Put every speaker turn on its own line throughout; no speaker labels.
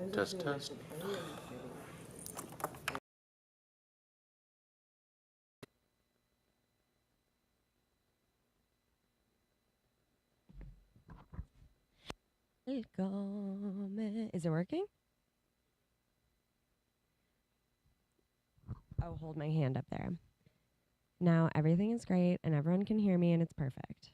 Test, test.
Welcome. Is it working? Oh, hold my hand up there. Now everything is great and everyone can hear me and it's perfect.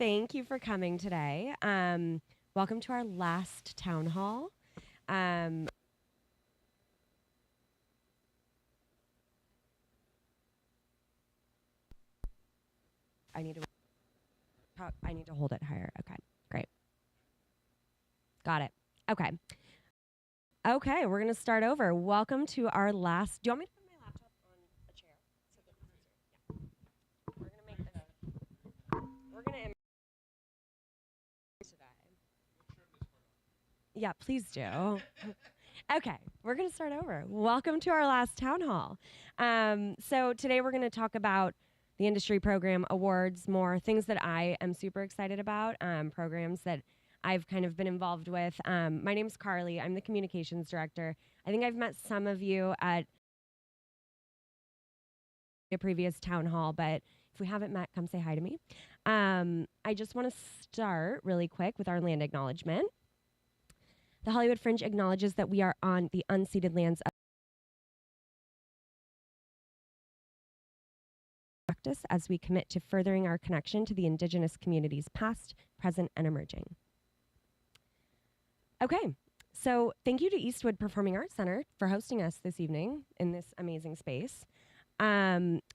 Thank you for coming today. Welcome to our last town hall. I need to hold it higher. Okay, great. Got it. Okay. Okay, we're gonna start over. Welcome to our last. Do you want me to put my laptop on a chair so that it's easier? Yeah. We're gonna make this. We're gonna today. Yeah, please do. Okay, we're going to start over. Welcome to our last town hall. So today we're going to talk about the industry program awards, more things that I am super excited about, programs that I've kind of been involved with. My name's Carly. I'm the communications director. I think I've met some of you at a previous town hall, but if we haven't met, come say hi to me. I just want to start really quick with our land acknowledgement. The Hollywood Fringe acknowledges that we are on the unceded lands of practice as we commit to furthering our connection to the Indigenous communities past, present, and emerging. Okay, so thank you to Eastwood Performing Arts Center for hosting us this evening in this amazing space.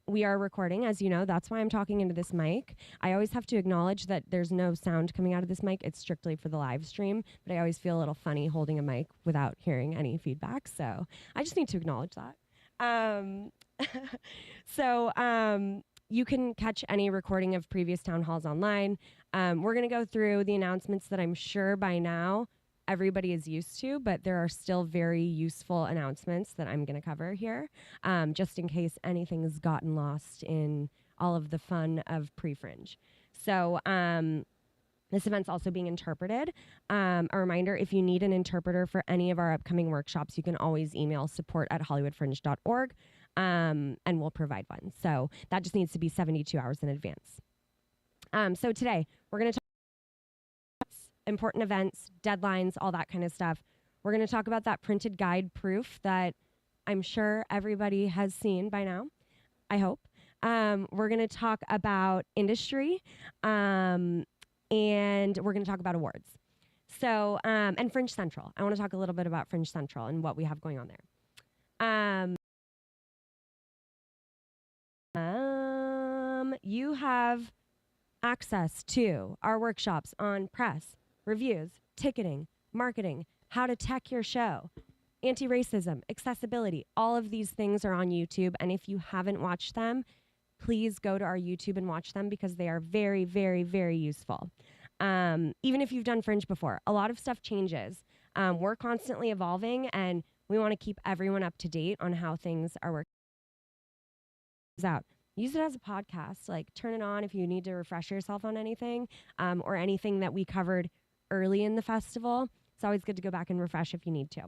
We are recording, as you know, that's why I'm talking into this mic. I always have to acknowledge that there's no sound coming out of this mic. It's strictly for the live stream, but I always feel a little funny holding a mic without hearing any feedback. So I just need to acknowledge that. You can catch any recording of previous town halls online. We're going to go through the announcements that I'm sure by now everybody is used to, but there are still very useful announcements that I'm going to cover here, just in case anything's gotten lost in all of the fun of pre-Fringe. So this event's also being interpreted. A reminder, if you need an interpreter for any of our upcoming workshops, you can always email support@hollywoodfringe.org, and we'll provide one. So that just needs to be 72 hours in advance. So today, we're going to talk important events, deadlines, all that kind of stuff. We're going to talk about that printed guide proof that I'm sure everybody has seen by now, I hope. We're going to talk about industry, and we're going to talk about awards. So, and Fringe Central. I want to talk a little bit about Fringe Central and what we have going on there. You have access to our workshops on press, reviews, ticketing, marketing, how to tech your show, anti-racism, accessibility. All of these things are on YouTube. And if you haven't watched them, please go to our YouTube and watch them because they are very, very, very useful. Even if you've done Fringe before, a lot of stuff changes. We're constantly evolving and we want to keep everyone up to date on how things are working out. Use it as a podcast, like turn it on if you need to refresh yourself on anything, or anything that we covered early in the festival. It's always good to go back and refresh if you need to.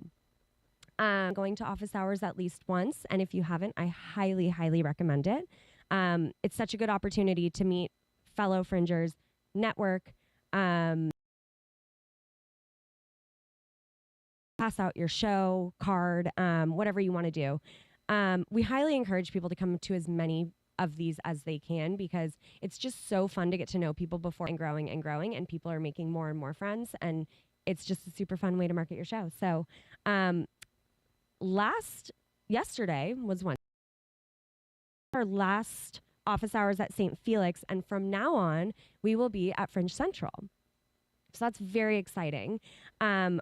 Going to office hours at least once, and if you haven't, I highly, highly recommend it. It's such a good opportunity to meet fellow Fringers, network, pass out your show, card, whatever you want to do. We highly encourage people to come to as many of these as they can because it's just so fun to get to know people before and growing, and people are making more and more friends, and it's just a super fun way to market your show. So yesterday was our last office hours at St. Felix, and from now on we will be at Fringe Central. So that's very exciting.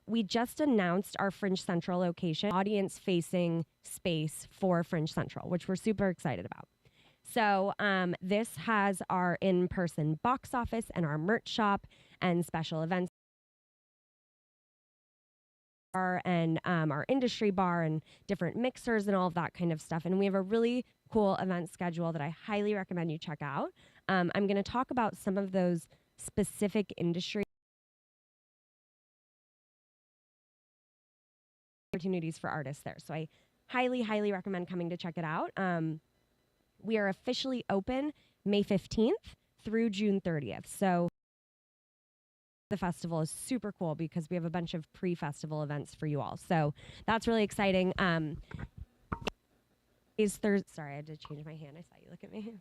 We just announced our Fringe Central location, audience-facing space for Fringe Central, which we're super excited about. So this has our in-person box office and our merch shop and special events bar and our industry bar and different mixers and all of that kind of stuff. And we have a really cool event schedule that I highly recommend you check out. I'm going to talk about some of those specific industry opportunities for artists there. So I highly, highly recommend coming to check it out. We are officially open May 15th through June 30th. So the festival is super cool because we have a bunch of pre-festival events for you all. So that's really exciting. Sorry, I had to change my hand. I saw you look at me.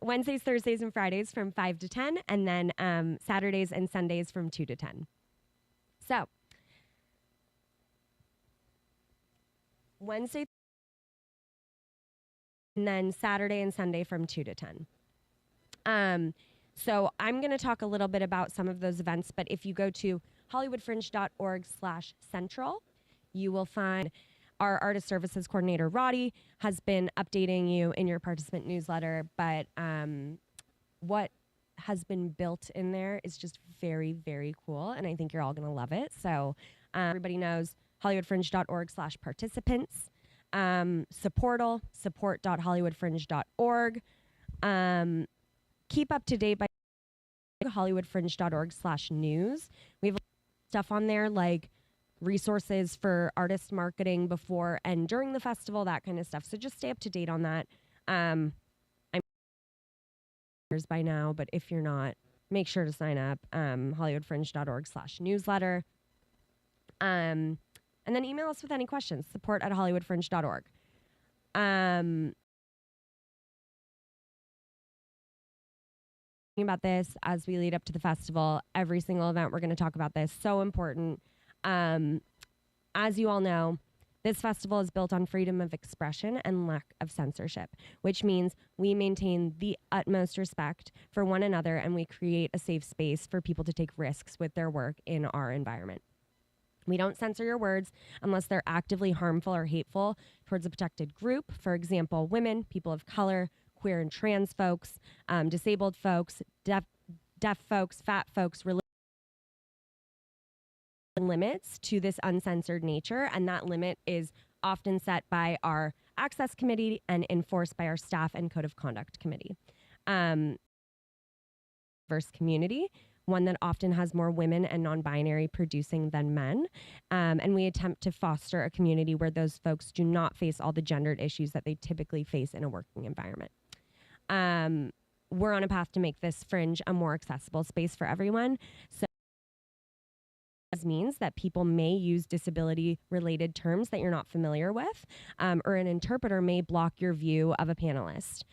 Wednesdays, Thursdays, and Fridays from 5 to 10, and then Saturdays and Sundays from 2 to 10. So, Wednesday, and then Saturday and Sunday from 2 to 10. So I'm going to talk a little bit about some of those events, but if you go to hollywoodfringe.org/central, you will find our artist services coordinator, Roddy, has been updating you in your participant newsletter, but what has been built in there is just very, very cool, and I think you're all going to love it. So everybody knows hollywoodfringe.org/participants, support.hollywoodfringe.org. Keep up to date by hollywoodfringe.org/news. We have stuff on there like resources for artist marketing before and during the festival, that kind of stuff. So just stay up to date on that. I'm by now, but if you're not, make sure to sign up. hollywoodfringe.org/newsletter. And then email us with any questions. support@hollywoodfringe.org. About this as we lead up to the festival. Every single event we're going to talk about this. So important. As you all know, this festival is built on freedom of expression and lack of censorship, which means we maintain the utmost respect for one another and we create a safe space for people to take risks with their work in our environment. We don't censor your words unless they're actively harmful or hateful towards a protected group. For example, women, people of color, queer and trans folks, disabled folks, deaf folks, fat folks, limits to this uncensored nature, and that limit is often set by our access committee and enforced by our staff and code of conduct committee. Diverse community, one that often has more women and non-binary producing than men, and we attempt to foster a community where those folks do not face all the gendered issues that they typically face in a working environment. We're on a path to make this Fringe a more accessible space for everyone. So this means that people may use disability-related terms that you're not familiar with, or an interpreter may block your view of a panelist.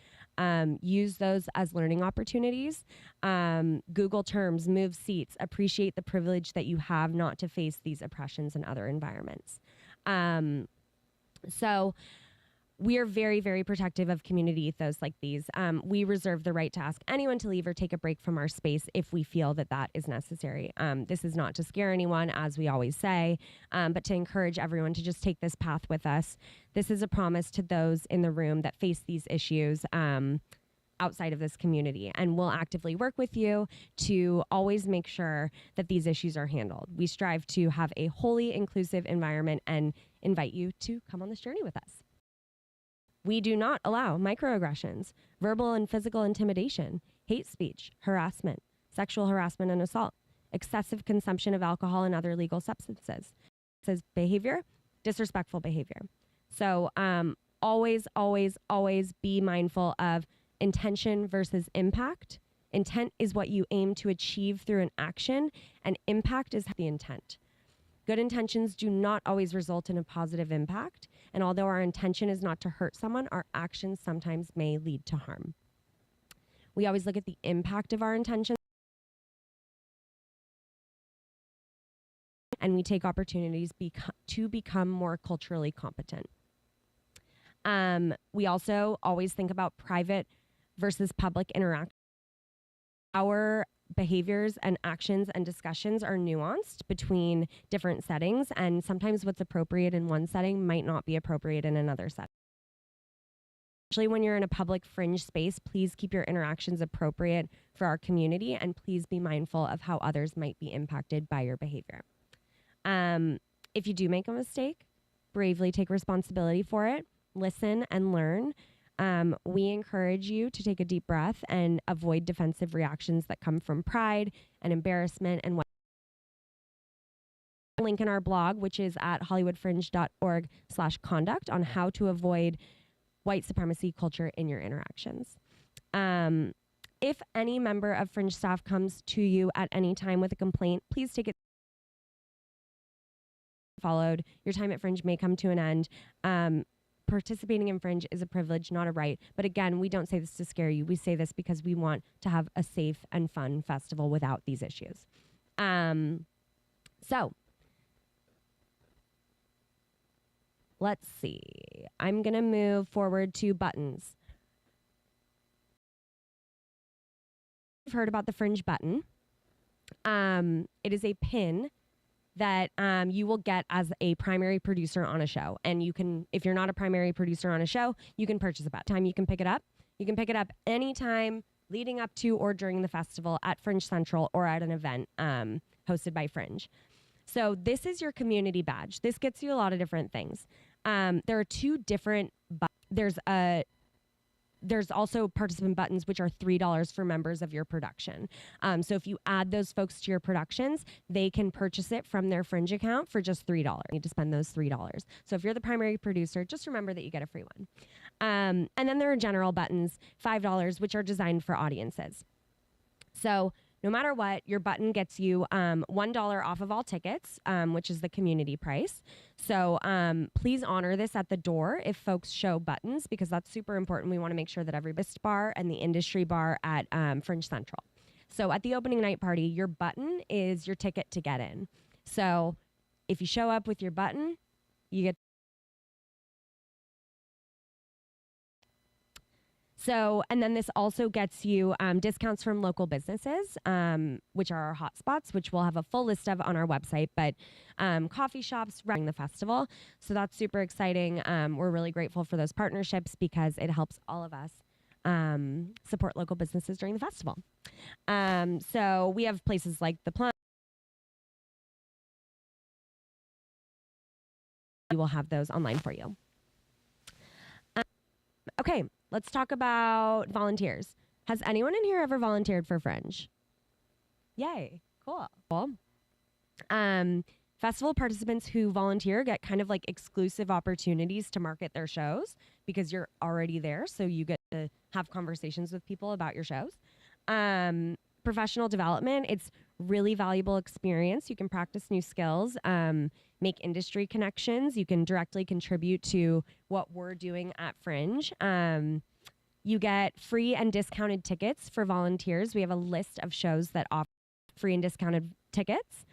Use those as learning opportunities. Google terms, move seats, appreciate the privilege that you have not to face these oppressions in other environments. So we are very, very protective of community ethos like these. We reserve the right to ask anyone to leave or take a break from our space if we feel that that is necessary. This is not to scare anyone, as we always say, but to encourage everyone to just take this path with us. This is a promise to those in the room that face these issues outside of this community, and we'll actively work with you to always make sure that these issues are handled. We strive to have a wholly inclusive environment and invite you to come on this journey with us. We do not allow microaggressions, verbal and physical intimidation, hate speech, harassment, sexual harassment and assault, excessive consumption of alcohol and other illegal substances. It says behavior, disrespectful behavior. So always, always, always be mindful of intention versus impact. Intent is what you aim to achieve through an action, and impact is the intent. Good intentions do not always result in a positive impact, and although our intention is not to hurt someone, our actions sometimes may lead to harm. We always look at the impact of our intentions, and we take opportunities to become more culturally competent. We also always think about private versus public interaction. Our behaviors and actions and discussions are nuanced between different settings, and sometimes what's appropriate in one setting might not be appropriate in another setting. Especially when you're in a public Fringe space, please keep your interactions appropriate for our community, and please be mindful of how others might be impacted by your behavior. If you do make a mistake, bravely take responsibility for it, listen and learn. We encourage you to take a deep breath and avoid defensive reactions that come from pride and embarrassment and what. Link in our blog, which is at hollywoodfringe.org/conduct, on how to avoid white supremacy culture in your interactions. If any member of Fringe staff comes to you at any time with a complaint, please take it followed. Your time at Fringe may come to an end. participating in Fringe is a privilege, not a right. But again, we don't say this to scare you. We say this because we want to have a safe and fun festival without these issues. So let's see. I'm going to move forward to buttons. You've heard about the Fringe button. It is a pin that you will get as a primary producer on a show. And you can, if you're not a primary producer on a show, you can purchase a button. You can pick it up. You can pick it up anytime leading up to or during the festival at Fringe Central or at an event hosted by Fringe. So this is your community badge. This gets you a lot of different things. There are two different there's also participant buttons, which are $3 for members of your production. So if you add those folks to your productions, they can purchase it from their Fringe account for just $3. You need to spend those $3. So if you're the primary producer, just remember that you get a free one. And then there are general buttons, $5, which are designed for audiences. So no matter what, your button gets you $1 off of all tickets, which is the community price. So please honor this at the door if folks show buttons, because that's super important. We want to make sure that every best bar and the industry bar at Fringe Central. So at the opening night party, your button is your ticket to get in. So if you show up with your button, you get. So, and then this also gets you discounts from local businesses, which are our hotspots, which we'll have a full list of on our website, but coffee shops running the festival. So that's super exciting. We're really grateful for those partnerships because it helps all of us support local businesses during the festival. So we have places like the Plum. We will have those online for you. Okay, let's talk about volunteers. Has anyone in here ever volunteered for Fringe? Yay, cool. Festival participants who volunteer get kind of like exclusive opportunities to market their shows because you're already there, so you get to have conversations with people about your shows. Professional development, it's really valuable experience. You can practice new skills, make industry connections. You can directly contribute to what we're doing at Fringe. You get free and discounted tickets for volunteers. We have a list of shows that offer free and discounted tickets.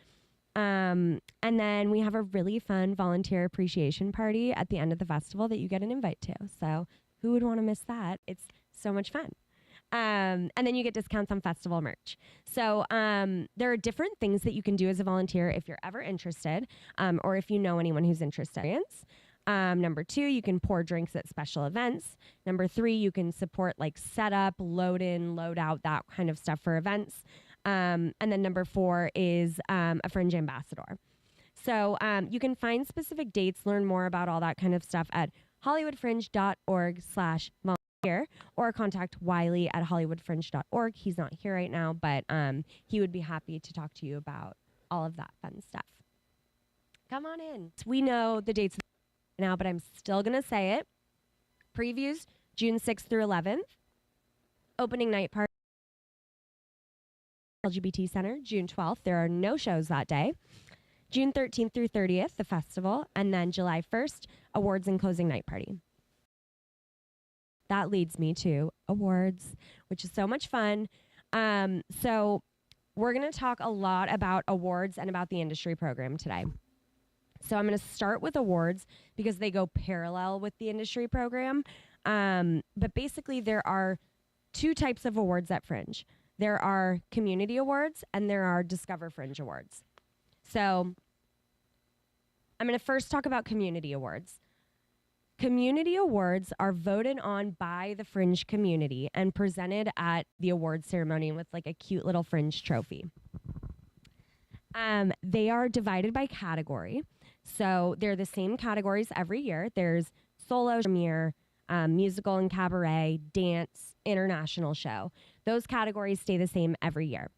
And then we have a really fun volunteer appreciation party at the end of the festival that you get an invite to. So who would want to miss that? It's so much fun. And then you get discounts on festival merch. So there are different things that you can do as a volunteer if you're ever interested, or if you know anyone who's interested. Number 2, you can pour drinks at special events. Number 3, you can support like setup, load in, load out, that kind of stuff for events. And then number 4 is a Fringe ambassador. So you can find specific dates, learn more about all that kind of stuff at hollywoodfringe.org/volunteer. Or contact Wiley at hollywoodfringe.org. He's not here right now, but he would be happy to talk to you about all of that fun stuff. Come on in. We know the dates now, but I'm still going to say it. Previews, June 6th through 11th. Opening night party, LGBT Center, June 12th. There are no shows that day. June 13th through 30th, the festival. And then July 1st, awards and closing night party. That leads me to awards, which is so much fun. So we're going to talk a lot about awards and about the industry program today. So I'm going to start with awards because they go parallel with the industry program. But basically, there are 2 types of awards at Fringe. There are community awards and there are Discover Fringe awards. So I'm going to first talk about community awards. Community awards are voted on by the Fringe community and presented at the award ceremony with like a cute little Fringe trophy. They are divided by category. So they're the same categories every year. There's solo, premiere, musical and cabaret, dance, international show. Those categories stay the same every year.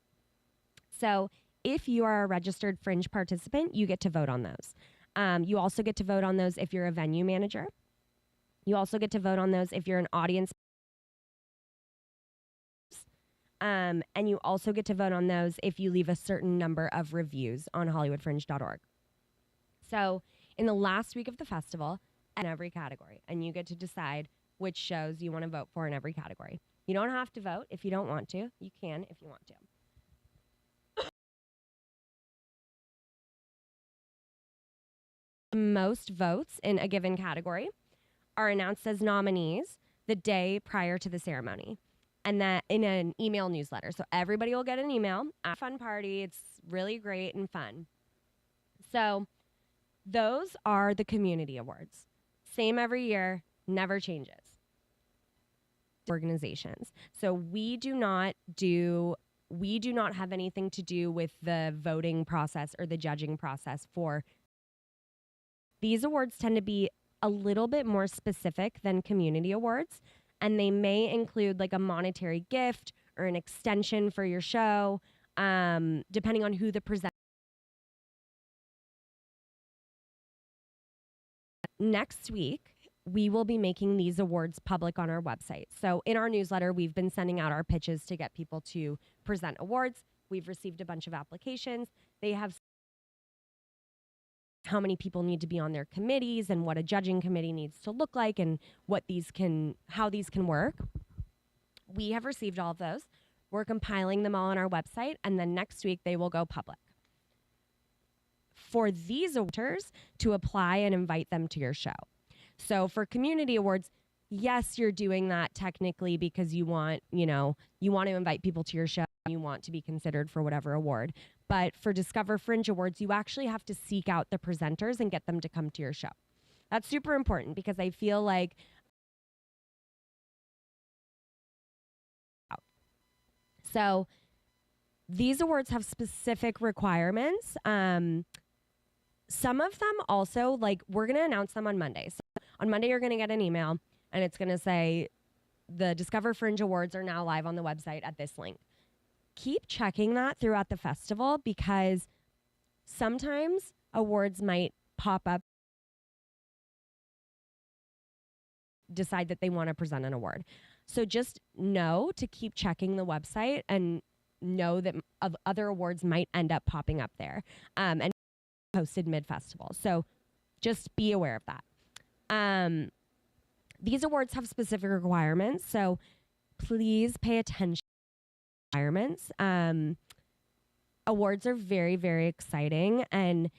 So if you are a registered Fringe participant, you get to vote on those. You also get to vote on those if you're a venue manager. You also get to vote on those if you're an audience. And you also get to vote on those if you leave a certain number of reviews on hollywoodfringe.org. So in the last week of the festival, in every category, and you get to decide which shows you want to vote for in every category. You don't have to vote if you don't want to. You can if you want to. Most votes in a given category are announced as nominees the day prior to the ceremony, and that in an email newsletter. So everybody will get an email. A fun party. It's really great and fun. So those are the community awards. Same every year, never changes. Organizations. So we do not have anything to do with the voting process or the judging process for these awards. Tend to be a little bit more specific than community awards, and they may include like a monetary gift or an extension for your show, depending on who the presenter. Next week, we will be making these awards public on our website. So in our newsletter, we've been sending out our pitches to get people to present awards. We've received a bunch of applications. They have how many people need to be on their committees and what a judging committee needs to look like and how these can work. We have received all of those. We're compiling them all on our website, and then next week they will go public. For these awards to apply and invite them to your show. So for community awards, yes, you're doing that technically because you want to invite people to your show. You want to be considered for whatever award. But for Discover Fringe Awards, you actually have to seek out the presenters and get them to come to your show. That's super important because I feel like so these awards have specific requirements. Some of them also, like, we're going to announce them on Monday. So on Monday, you're going to get an email, and it's going to say the Discover Fringe Awards are now live on the website at this link. Keep checking that throughout the festival because sometimes awards might pop up, decide that they want to present an award. So just know to keep checking the website and know that other awards might end up popping up there. And posted mid-festival. So just be aware of that. These awards have specific requirements, so please pay attention to requirements. Awards are very, very exciting, and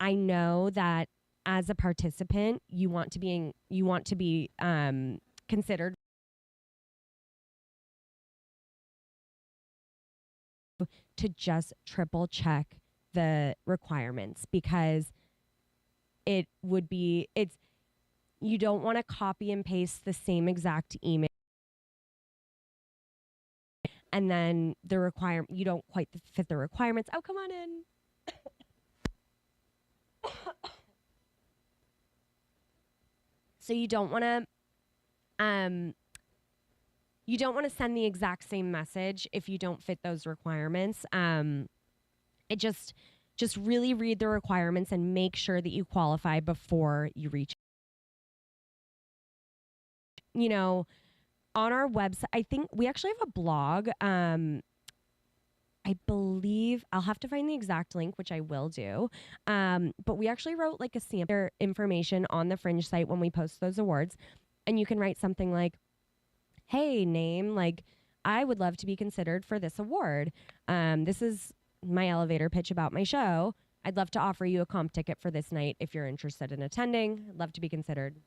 I know that as a participant, you want to be considered to just triple check the requirements because you don't want to copy and paste the same exact email and then you don't quite fit the requirements. Oh, come on in. So you don't want to send the exact same message if you don't fit those requirements. It just really read the requirements and make sure that you qualify before you reach. On our website, I think we actually have a blog. I believe I'll have to find the exact link, which I will do. But we actually wrote like a sample information on the Fringe site when we post those awards. And you can write something like, hey, name, like, I would love to be considered for this award. This is my elevator pitch about my show. I'd love to offer you a comp ticket for this night if you're interested in attending. I'd love to be considered.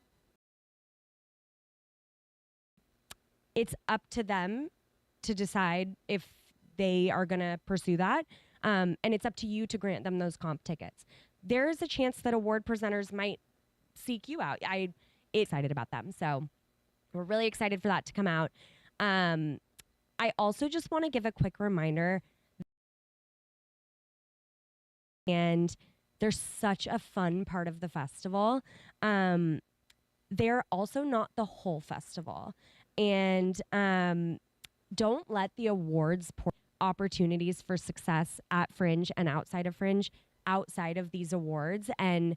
It's up to them to decide if they are going to pursue that. And it's up to you to grant them those comp tickets. There is a chance that award presenters might seek you out. I'm excited about them. So we're really excited for that to come out. I also just want to give a quick reminder. And they're such a fun part of the festival. They're also not the whole festival. And don't let the awards opportunities for success at Fringe and outside of these awards. And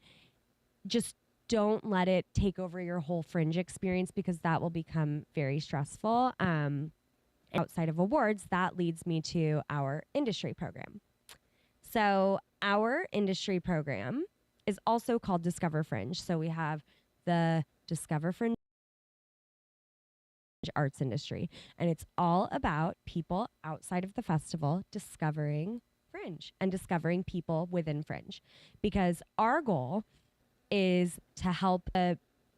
just don't let it take over your whole Fringe experience because that will become very stressful. Outside of awards, that leads me to our industry program. So our industry program is also called Discover Fringe. So we have the Discover Fringe arts industry. And it's all about people outside of the festival discovering Fringe and discovering people within Fringe. Because our goal is to help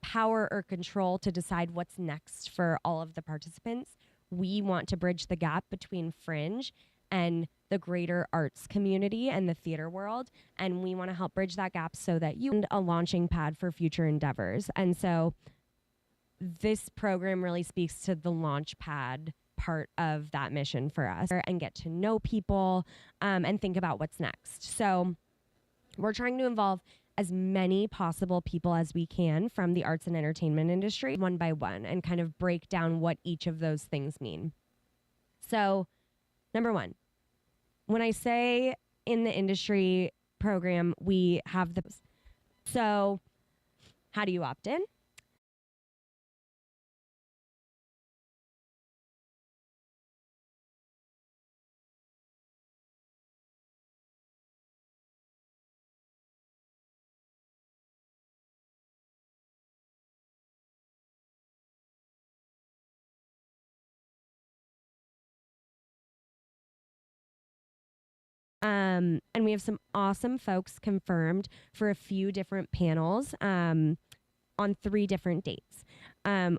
power or control to decide what's next for all of the participants. We want to bridge the gap between Fringe and the greater arts community and the theater world. And we want to help bridge that gap so that you a launching pad for future endeavors. And so this program really speaks to the launch pad part of that mission for us, and get to know people and think about what's next. So we're trying to involve as many possible people as we can from the arts and entertainment industry one by one and kind of break down what each of those things mean. So, number one, when I say in the industry program, we have the... So, how do you opt in? And we have some awesome folks confirmed for a few different panels on 3 different dates.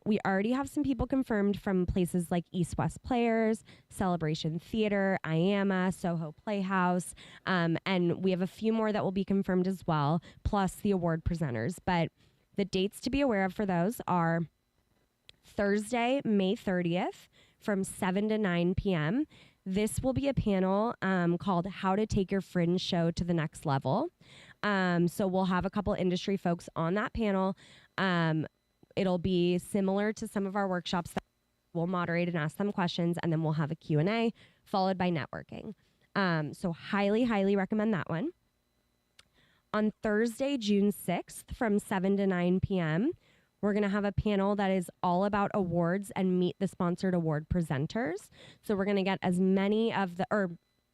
We already have some people confirmed from places like East West Players, Celebration Theater, IAMA, Soho Playhouse, and we have a few more that will be confirmed as well, plus the award presenters. But the dates to be aware of for those are Thursday, May 30th from 7 to 9 p.m. This will be a panel called How to Take Your Fringe Show to the Next Level. So we'll have a couple industry folks on that panel. It'll be similar to some of our workshops that we'll moderate and ask them questions, and then we'll have a Q&A followed by networking. So highly, highly recommend that one. On Thursday, June 6th from 7 to 9 p.m., we're going to have a panel that is all about awards and meet the sponsored award presenters. So we're going to get as many of the,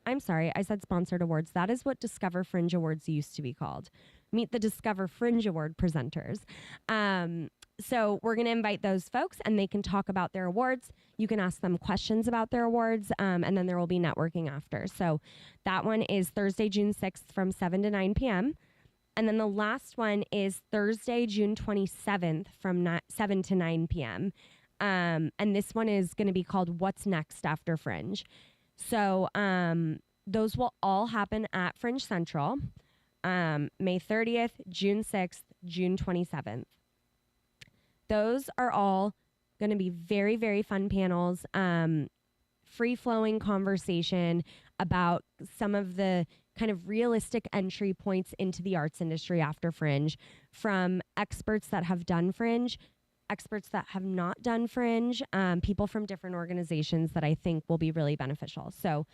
I'm sorry, I said sponsored awards. That is what Discover Fringe Awards used to be called. Meet the Discover Fringe Award presenters. So we're going to invite those folks and they can talk about their awards. You can ask them questions about their awards, and then there will be networking after. So that one is Thursday, June 6th from 7 to 9 p.m. And then the last one is Thursday, June 27th from 7 to 9 p.m. And this one is going to be called What's Next After Fringe. So those will all happen at Fringe Central, May 30th, June 6th, June 27th. Those are all going to be very, very fun panels, free-flowing conversation about some of the kind of realistic entry points into the arts industry after Fringe, from experts that have done Fringe, experts that have not done Fringe, people from different organizations that I think will be really beneficial. So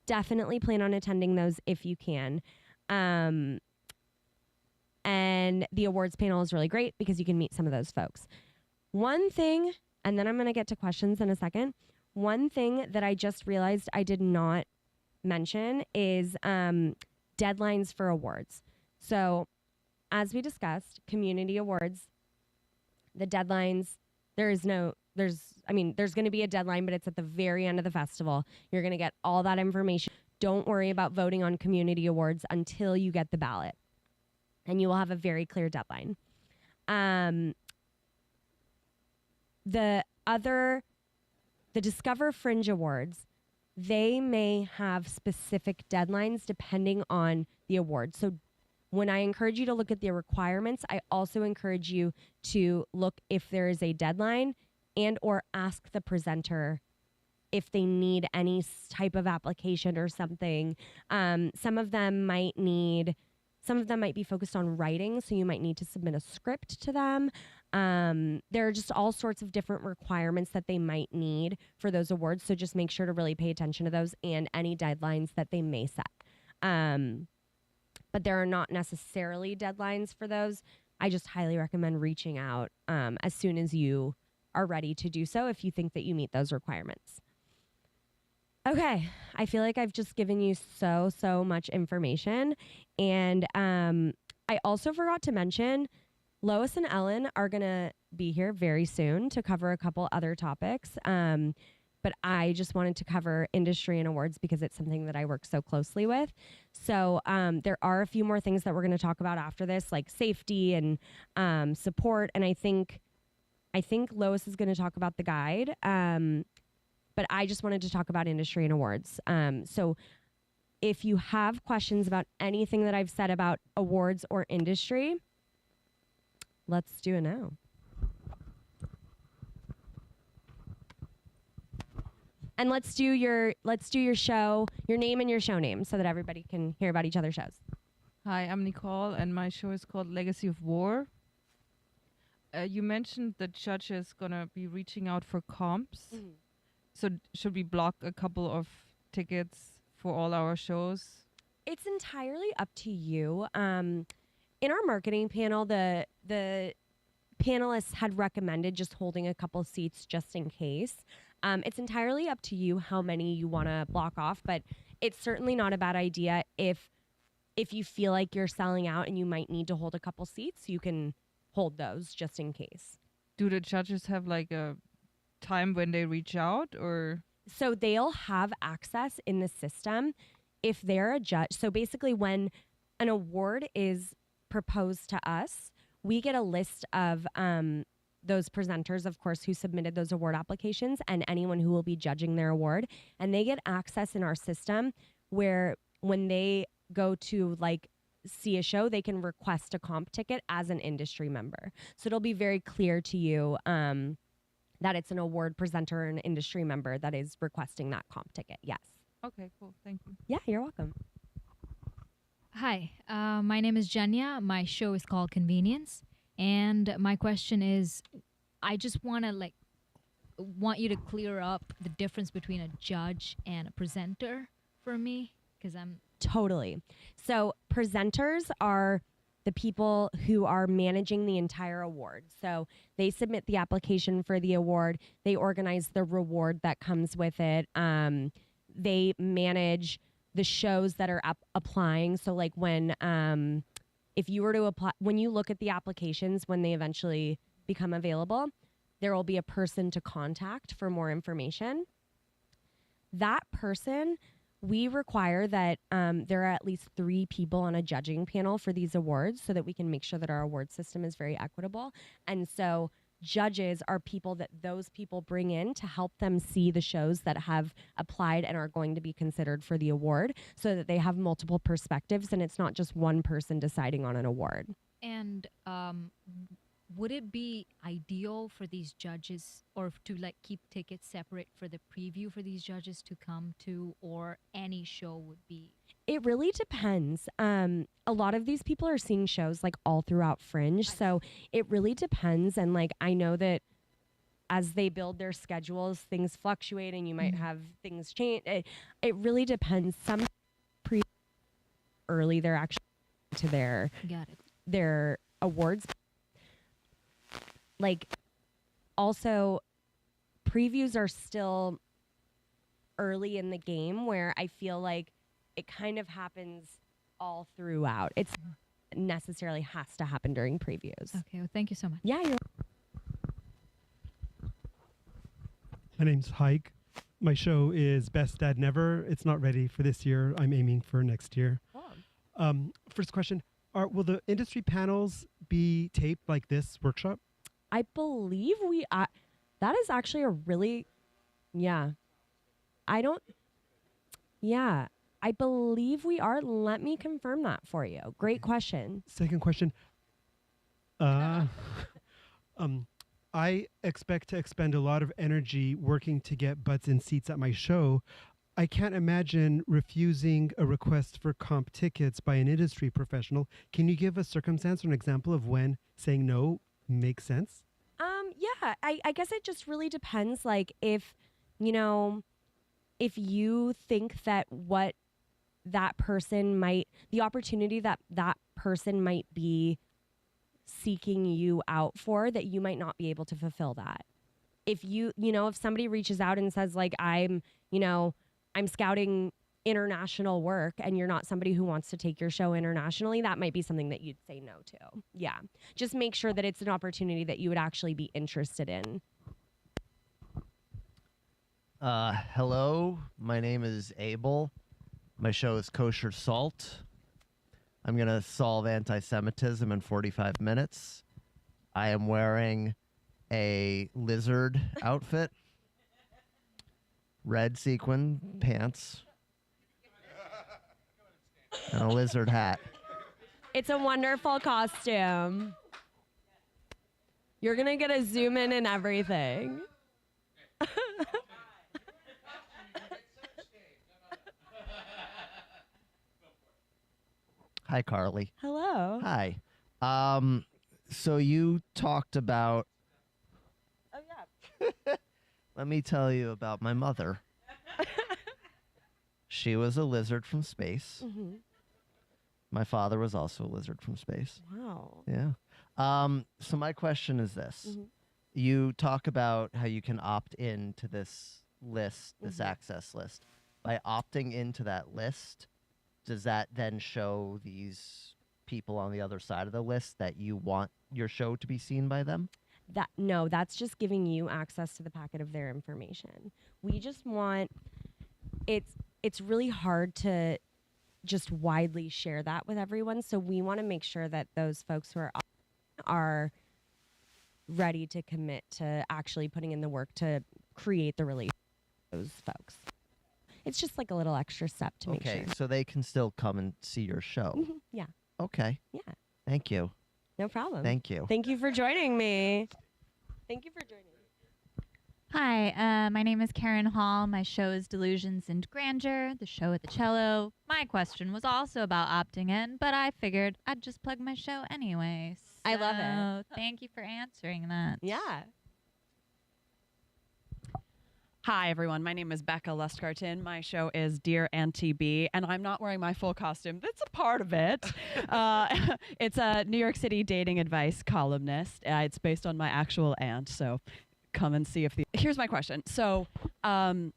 definitely plan on attending those if you can. And the awards panel is really great because you can meet some of those folks. One thing, and then I'm going to get to questions in a second. One thing that I just realized I did not mention is deadlines for awards. So as we discussed, community awards, the deadlines, there's going to be a deadline, but it's at the very end of the festival. You're going to get all that information. Don't worry about voting on community awards until you get the ballot, and you will have a very clear deadline. The Discover Fringe Awards, they may have specific deadlines depending on the award. So when I encourage you to look at the requirements, I also encourage you to look if there is a deadline and or ask the presenter if they need any type of application or something. Some of them might be focused on writing, so you might need to submit a script to them. There are just all sorts of different requirements that they might need for those awards, so just make sure to really pay attention to those and any deadlines that they may set. But there are not necessarily deadlines for those. I just highly recommend reaching out as soon as you are ready to do so if you think that you meet those requirements. Okay, I feel like I've just given you so much information. And I also forgot to mention, Lois and Ellen are going to be here very soon to cover a couple other topics. But I just wanted to cover industry and awards because it's something that I work so closely with. So there are a few more things that we're going to talk about after this, like safety and support. And I think Lois is going to talk about the guide. But I just wanted to talk about industry and awards. So if you have questions about anything that I've said about awards or industry, let's do it now. And let's do your show, your name and your show name so that everybody can hear about each other's shows.
Hi, I'm Nicole, and my show is called Legacy of War. You mentioned the judges gonna be reaching out for comps. Mm-hmm. So should we block a couple of tickets for all our shows?
It's entirely up to you. In our marketing panel, the panelists had recommended just holding a couple seats just in case. It's entirely up to you how many you want to block off, but it's certainly not a bad idea if you feel like you're selling out and you might need to hold a couple seats, you can hold those just in case.
Do the judges have like a time when they reach out, or?
So they'll have access in the system if they're a judge. So basically when an award is proposed to us, we get a list of those presenters, of course, who submitted those award applications and anyone who will be judging their award. And they get access in our system where when they go to like see a show, they can request a comp ticket as an industry member. So it'll be very clear to you that it's an award presenter or an industry member that is requesting that comp ticket. Yes.
Okay, cool. Thank you.
Yeah, you're welcome.
Hi, my name is Janya. My show is called Convenience. And my question is, I just want you to clear up the difference between a judge and a presenter for me, because I'm...
Totally. So presenters are the people who are managing the entire award. So they submit the application for the award. They organize the reward that comes with it. They manage the shows that are applying. So like when... if you were to apply, when you look at the applications, when they eventually become available, there will be a person to contact for more information. That person, we require that there are at least 3 people on a judging panel for these awards so that we can make sure that our award system is very equitable. And so judges are people that those people bring in to help them see the shows that have applied and are going to be considered for the award so that they have multiple perspectives and it's not just one person deciding on an award.
And would it be ideal for these judges or to like keep tickets separate for the preview for these judges to come to, or any show would be?
It really depends. A lot of these people are seeing shows like all throughout Fringe. So it really depends. And like, I know that as they build their schedules, things fluctuate and you might have things change. It really depends. Some early, they're actually to their awards. Like also previews are still early in the game where I feel like it kind of happens all throughout. It's necessarily has to happen during previews.
Okay, well, thank you so much.
Yeah,
My name's Hike. My show is Best Dad Never. It's not ready for this year. I'm aiming for next year.
Oh.
First question, will the industry panels be taped like this workshop?
I believe that is actually a really, I believe we are. Let me confirm that for you. Great question.
Second question. I expect to expend a lot of energy working to get butts in seats at my show. I can't imagine refusing a request for comp tickets by an industry professional. Can you give a circumstance or an example of when saying no makes sense?
Yeah, I guess it just really depends. Like if you think that what that person the opportunity that person might be seeking you out for, that you might not be able to fulfill that. If if somebody reaches out and says like, I'm scouting international work and you're not somebody who wants to take your show internationally, that might be something that you'd say no to. Yeah. Just make sure that it's an opportunity that you would actually be interested in.
Hello, my name is Abel. My show is Kosher Salt. I'm going to solve anti-Semitism in 45 minutes. I am wearing a lizard outfit, red sequin pants, and a lizard hat.
It's a wonderful costume. You're going to get a zoom in and everything.
Hi, Carly.
Hello.
Hi. So you talked about...
Oh, yeah.
Let me tell you about my mother. She was a lizard from space.
Mm-hmm.
My father was also a lizard from space.
Wow.
Yeah. So my question is this.
Mm-hmm.
You talk about how you can opt in to this list, this access list. By opting into that list, does that then show these people on the other side of the list that you want your show to be seen by them?
No, that's just giving you access to the packet of their information. We just want, it's really hard to just widely share that with everyone. So we want to make sure that those folks who are ready to commit to actually putting in the work to create the relationship with those folks. It's just like a little extra step to make sure.
Okay, so they can still come and see your show.
Yeah.
Okay.
Yeah.
Thank you.
No problem.
Thank you.
Thank you for joining me. Thank you for joining me.
Hi, my name is Karen Hall. My show is Delusions and Grandeur, the show at the cello. My question was also about opting in, but I figured I'd just plug my show anyway.
I love it.
Thank you for answering that.
Yeah.
Hi, everyone. My name is Becca Lustgarten. My show is Dear Auntie B, and I'm not wearing my full costume. That's a part of it. It's a New York City dating advice columnist. It's based on my actual aunt, so come and see if the... Here's my question. So, oh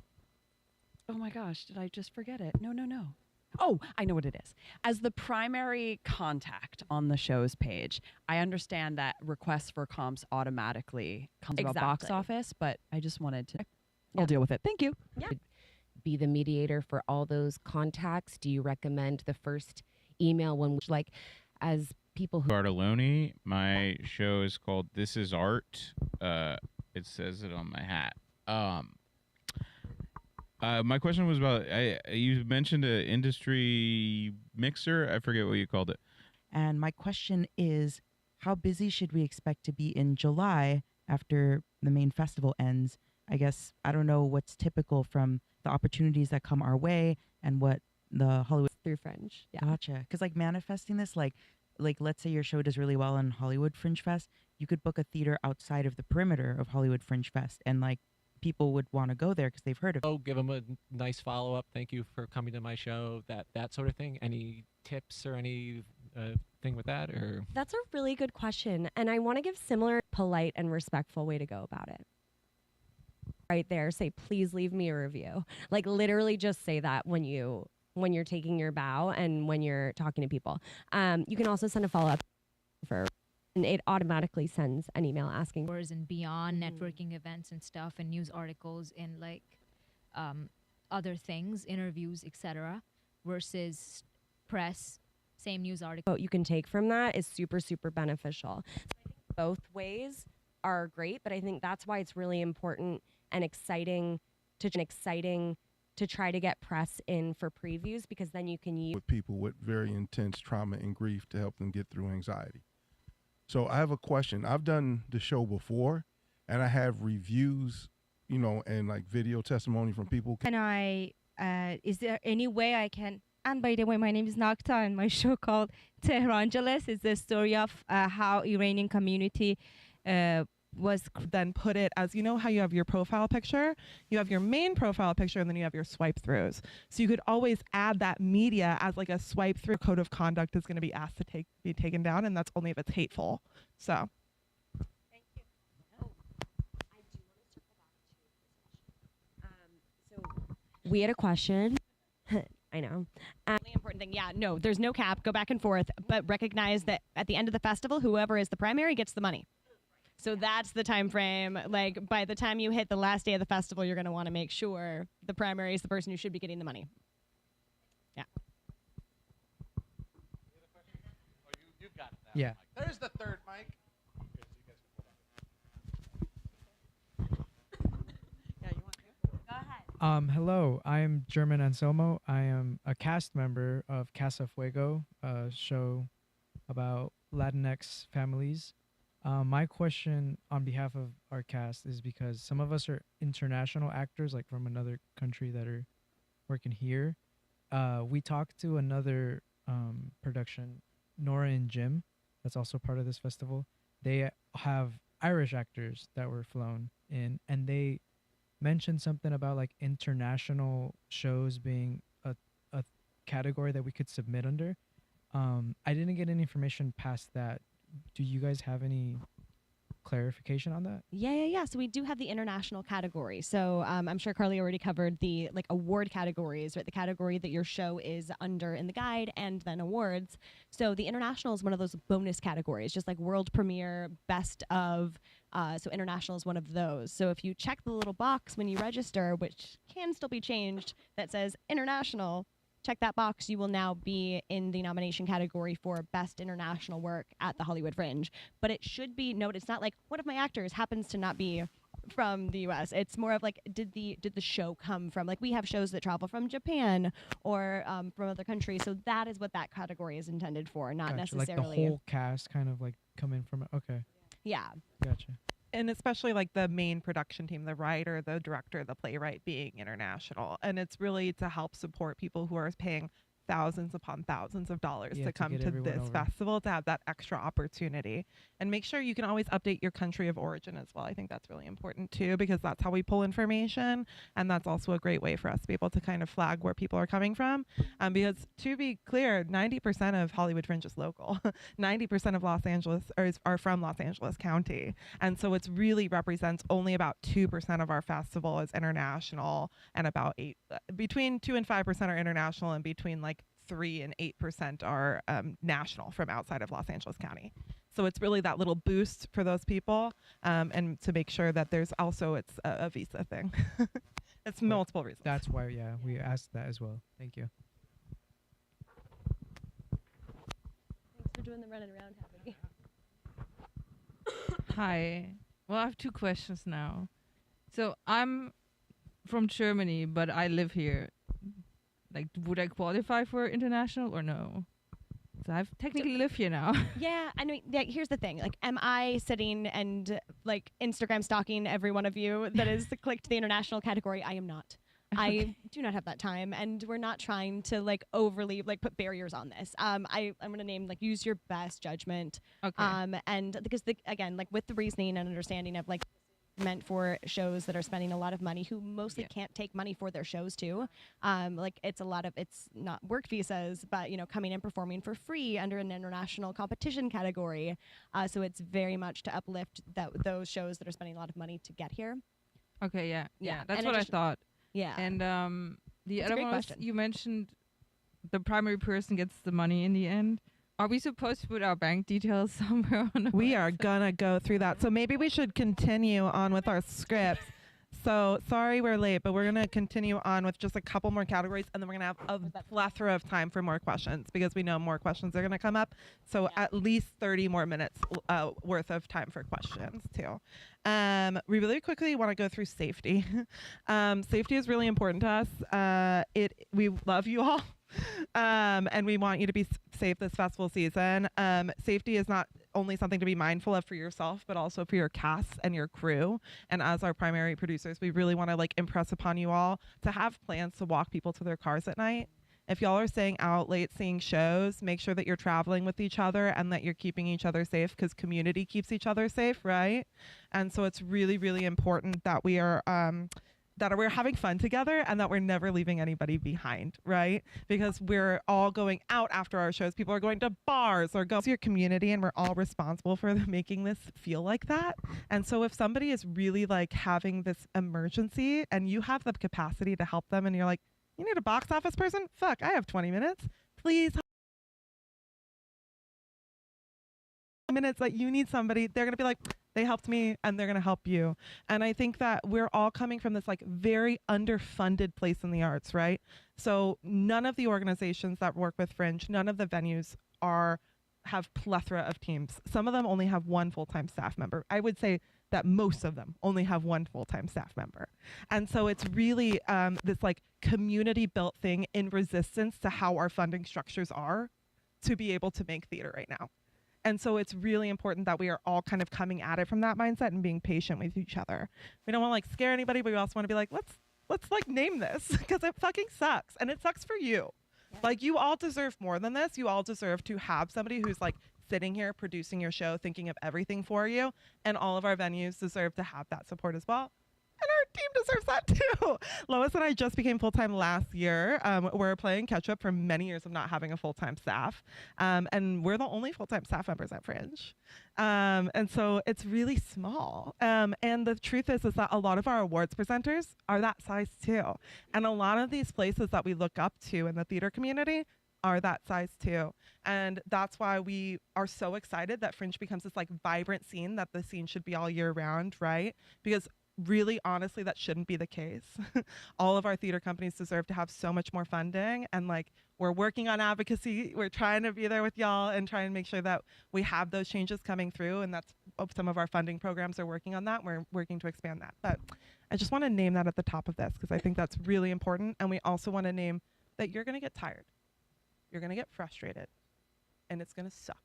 my gosh, did I just forget it? No. Oh, I know what it is. As the primary contact on the show's page, I understand that requests for comps automatically comes about box office, but I just wanted to... I'll deal with it. Thank you.
Yeah.
Be the mediator for all those contacts. Do you recommend the first email one, which, like, as people who
Bartoloni, my show is called This Is Art. It says it on my hat. My question was about, you mentioned an industry mixer. I forget what you called it.
And my question is, how busy should we expect to be in July after the main festival ends? I guess I don't know what's typical from the opportunities that come our way and what the Hollywood
Through Fringe. Yeah.
Gotcha. Because like manifesting this, like let's say your show does really well in Hollywood Fringe Fest, you could book a theater outside of the perimeter of Hollywood Fringe Fest, and like people would want to go there because they've heard of it.
Oh, give them a nice follow up. Thank you for coming to my show. That sort of thing. Any tips or any thing with that? Or
That's a really good question, and I want to give similar polite and respectful way to go about it. Right there, say, please leave me a review. Like literally just say that when you're taking your bow and when you're talking to people. You can also send a follow-up and it automatically sends an email asking.
And beyond networking events and stuff and news articles and like other things, interviews, etc. versus press, same news article.
What you can take from that is super, super beneficial. So I think both ways are great, but I think that's why it's really important and exciting to try to get press in for previews, because then you can use
with people with very intense trauma and grief to help them get through anxiety. So I have a question. I've done the show before and I have reviews, you know, and like video testimony from people.
Can is there any way I can, and by the way, my name is Nakta and my show called Tehrangeles is the story of how Iranian community was
then put it as, you know how you have your profile picture, you have your main profile picture, and then you have your swipe throughs. So you could always add that media as like a swipe through. Code of conduct is going to be asked to be taken down, and that's only if it's hateful. So.
Thank you. Oh, I do want to circle back to this question. So we had a question I know.
Really important thing. Yeah, no, there's no cap. Go back and forth, but recognize that at the end of the festival, whoever is the primary gets the money. So that's the time frame. Like by the time you hit the last day of the festival, you're going to want to make sure the primary is the person who should be getting the money. Yeah.
Yeah.
There's the third mic.
Hello, I'm German Anselmo. I am a cast member of Casa Fuego, a show about Latinx families. My question on behalf of our cast is because some of us are international actors, like from another country that are working here. We talked to another production, Nora and Jim, that's also part of this festival. They have Irish actors that were flown in, and they mentioned something about like international shows being a category that we could submit under. I didn't get any information past that. Do you guys have any clarification on that?
Yeah. So we do have the international category. So I'm sure Carly already covered the like award categories, right? The category that your show is under in the guide, and then awards. So the international is one of those bonus categories, just like world premiere, best of. So international is one of those. So if you check the little box when you register, which can still be changed, that says international, check that box. You will now be in the nomination category for best international work at the Hollywood Fringe. But it should be noted, it's not like one of my actors happens to not be from the US. It's more of like, did the show come from, like we have shows that travel from Japan or from other countries. So that is what that category is intended for, not necessarily.
Like the whole cast kind of like coming from it. Okay.
Yeah.
Gotcha.
And especially like the main production team, the writer, the director, the playwright being international. And it's really to help support people who are paying thousands upon thousands of dollars to come to this festival, to have that extra opportunity. And make sure you can always update your country of origin as well. I think that's really important too, because that's how we pull information. And that's also a great way for us to be able to kind of flag where people are coming from. Because to be clear, 90% of Hollywood Fringe is local. 90% of Los Angeles are from Los Angeles County. And so it's really represents only about 2% of our festival is international, and about between 2 and 5% are international, and between like 3 and 8% are national from outside of Los Angeles County. So it's really that little boost for those people, and to make sure that there's also it's a visa thing. It's multiple reasons.
That's why, yeah, we asked that as well. Thank you.
Thanks for doing the running around, Happy.
Hi. Well, I have 2 questions now. So I'm from Germany, but I live here. Like, would I qualify for international or no? So I technically live here now.
Yeah, I mean, here's the thing. Like, am I sitting and like Instagram stalking every one of you that is clicked the international category? I am not. I do not have that time, and we're not trying to like overly like put barriers on this. I'm gonna name like use your best judgment.
Okay.
And because again, like with the reasoning and understanding of like meant for shows that are spending a lot of money, who mostly can't take money for their shows too. Like it's not work visas, but coming and performing for free under an international competition category. So it's very much to uplift those shows that are spending a lot of money to get here.
Okay, yeah. That's
And
what I thought.
Yeah.
And the
That's a
other
great
one was,
question.
you mentioned the primary person gets the money in the end. Are we supposed to put our bank details somewhere on the
We are gonna go through that. So maybe we should continue on with our scripts. So sorry we're late, but we're gonna continue on with just a couple more categories, and then we're gonna have a plethora of time for more questions, because we know more questions are gonna come up. So at least 30 more minutes worth of time for questions too. We really quickly want to go through safety. Safety is really important to us. We love you all. And we want you to be safe this festival season. Safety is not only something to be mindful of for yourself, but also for your cast and your crew. And as our primary producers, we really want to like impress upon you all to have plans to walk people to their cars at night. If y'all are staying out late seeing shows, make sure that you're traveling with each other and that you're keeping each other safe, because community keeps each other safe, right? And so it's really, really important that we are that we're having fun together and that we're never leaving anybody behind, right? Because we're all going out after our shows. People are going to bars or go to your community, and we're all responsible for making this feel like that. And so if somebody is really like having this emergency and you have the capacity to help them, and you're like, You need a box office person? Fuck, I have 20 minutes. Please. Minutes that you need somebody, they're going to be like, they helped me and they're going to help you. And I think that we're all coming from this like very underfunded place in the arts, right? So none of the organizations that work with Fringe, none of the venues have plethora of teams. Some of them only have one full-time staff member. I would say that most of them only have one full-time staff member. And so it's really this like community built thing in resistance to how our funding structures are to be able to make theater right now. And so it's really important that we are all kind of coming at it from that mindset and being patient with each other. We don't want to like scare anybody, but we also want to be like, let's like name this because it fucking sucks. And it sucks for you. Yeah. Like you all deserve more than this. You all deserve to have somebody who's like sitting here producing your show, thinking of everything for you. And all of our venues deserve to have that support as well. And our team deserves that too. Lois and I just became full-time last year. We're playing catch up for many years of not having a full-time staff. And we're the only full-time staff members at Fringe. And so it's really small. And the truth is that a lot of our awards presenters are that size too. And a lot of these places that we look up to in the theater community are that size too. And that's why we are so excited that Fringe becomes this like vibrant scene, that the scene should be all year round, right? Because really, honestly, that shouldn't be the case. All of our theater companies deserve to have so much more funding, and like we're working on advocacy. We're trying to be there with y'all and try and make sure that we have those changes coming through, and that's some of our funding programs are working on that. We're working to expand that. But I just want to name that at the top of this because I think that's really important, and we also want to name that you're going to get tired. You're going to get frustrated, and it's going to suck.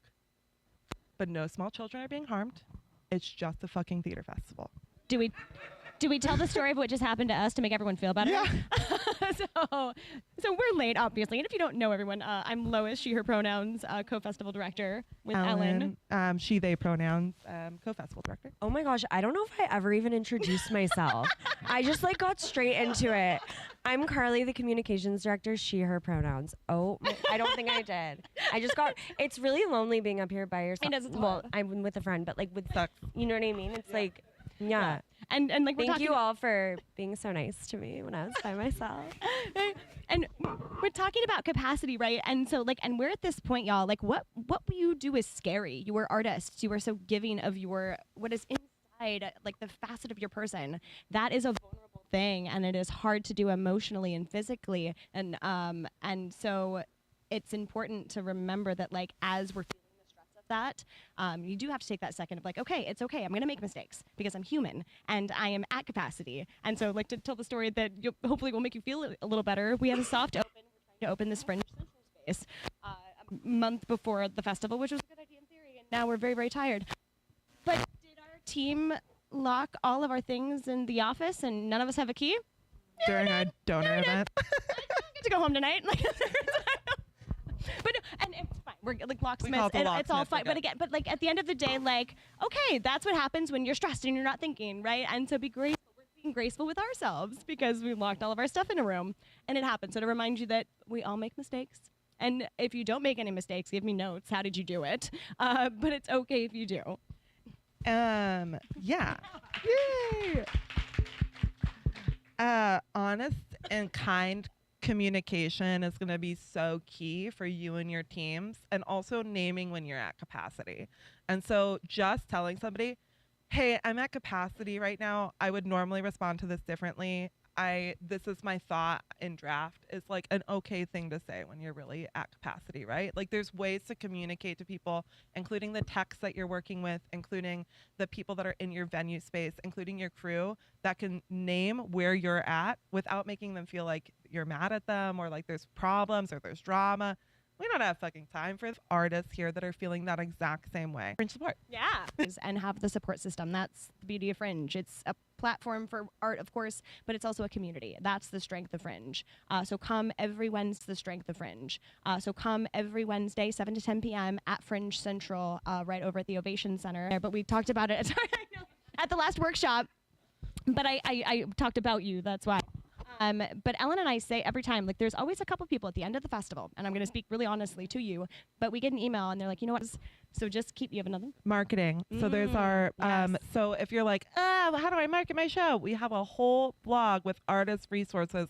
But no small children are being harmed. It's just a fucking theater festival.
Do we tell the story of what just happened to us to make everyone feel better?
Yeah.
So we're late, obviously. And if you don't know everyone, I'm Lois, she, her pronouns, co-festival director with Ellen.
She, they pronouns, co-festival director.
Oh my gosh, I don't know if I ever even introduced myself. I just like got straight into it. I'm Carly, the communications director, she, her pronouns. Oh, I don't think I did. It's really lonely being up here by yourself. Well, I'm with a friend, but like you know what I mean? It's like, yeah.
And like
thank you all for being so nice to me when I was by myself.
And we're talking about capacity, right? And so like, and we're at this point, y'all, like what you do is scary. You are artists. You are so giving of what is inside, like the facet of your person. That is a vulnerable thing, and it is hard to do emotionally and physically. And so it's important to remember that like, as we're feeling the stress of that, you do have to take that second of like, okay, it's okay. I'm going to make mistakes because I'm human and I am at capacity. And so like to tell the story that hopefully will make you feel a little better. We had a soft open. We're trying to open this Fringe Central space a month before the festival, which was a good idea in theory. And now we're very, very tired. But did our team lock all of our things in the office and none of us have a key?
During our donor event.
I don't get to go home tonight. But and it's fine. We're like locksmiths. It's all fine. But again, like at the end of the day, like okay, that's what happens when you're stressed and you're not thinking, right? And so be graceful. We're being graceful with ourselves because we locked all of our stuff in a room, and it happens. So to remind you that we all make mistakes, and if you don't make any mistakes, give me notes. How did you do it? But it's okay if you do.
Yeah. Yay. Honest and kind communication is going to be so key for you and your teams, and also naming when you're at capacity. And so just telling somebody, hey, I'm at capacity right now. I would normally respond to this differently. This is my thought in draft is like an okay thing to say when you're really at capacity, right? Like there's ways to communicate to people, including the techs that you're working with, including the people that are in your venue space, including your crew, that can name where you're at without making them feel like you're mad at them or like there's problems or there's drama. We don't have fucking time for artists here that are feeling that exact same way. Fringe support.
Yeah. And have the support system. That's the beauty of Fringe. It's a platform for art, of course, but it's also a community. That's the strength of Fringe. So come every Wednesday, the strength of Fringe. So come every Wednesday, 7 to 10 p.m. at Fringe Central, right over at the Ovation Center. But we talked about it at the last workshop, but I talked about you, that's why. But Ellen and I say every time, like there's always a couple people at the end of the festival, and I'm going to speak really honestly to you, but we get an email and they're like, you know what, so just keep, you have another?
Marketing. So there's our, so if you're like, how do I market my show? We have a whole blog with artist resources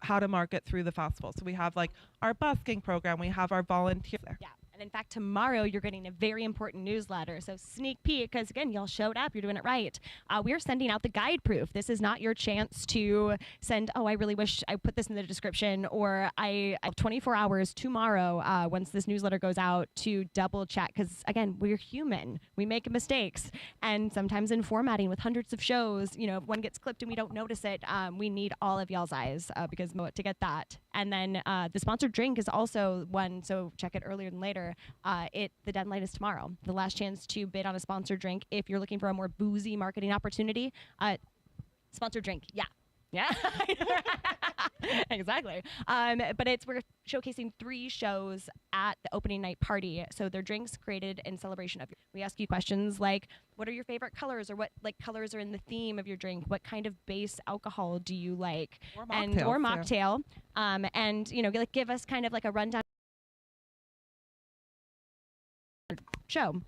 how to market through the festival. So we have like our busking program, we have our volunteers there.
Yeah. And in fact, tomorrow you're getting a very important newsletter. So sneak peek, because again, y'all showed up. You're doing it right. We're sending out the guide proof. This is not your chance to send, oh, I really wish I put this in the description, or I have 24 hours tomorrow once this newsletter goes out to double check. Because again, we're human. We make mistakes. And sometimes in formatting with hundreds of shows, you know, if one gets clipped and we don't notice it, we need all of y'all's eyes because to get that. And then the sponsored drink is also one, so check it earlier than later. The deadline is tomorrow. The last chance to bid on a sponsored drink if you're looking for a more boozy marketing opportunity. Sponsored drink, yeah. Yeah, exactly. But we're showcasing 3 shows at the opening night party. So they're drinks created in celebration of. We ask you questions like, what are your favorite colors, or what colors are in the theme of your drink? What kind of base alcohol do you like? Or mocktail. And you know, give us kind of like a rundown. Show.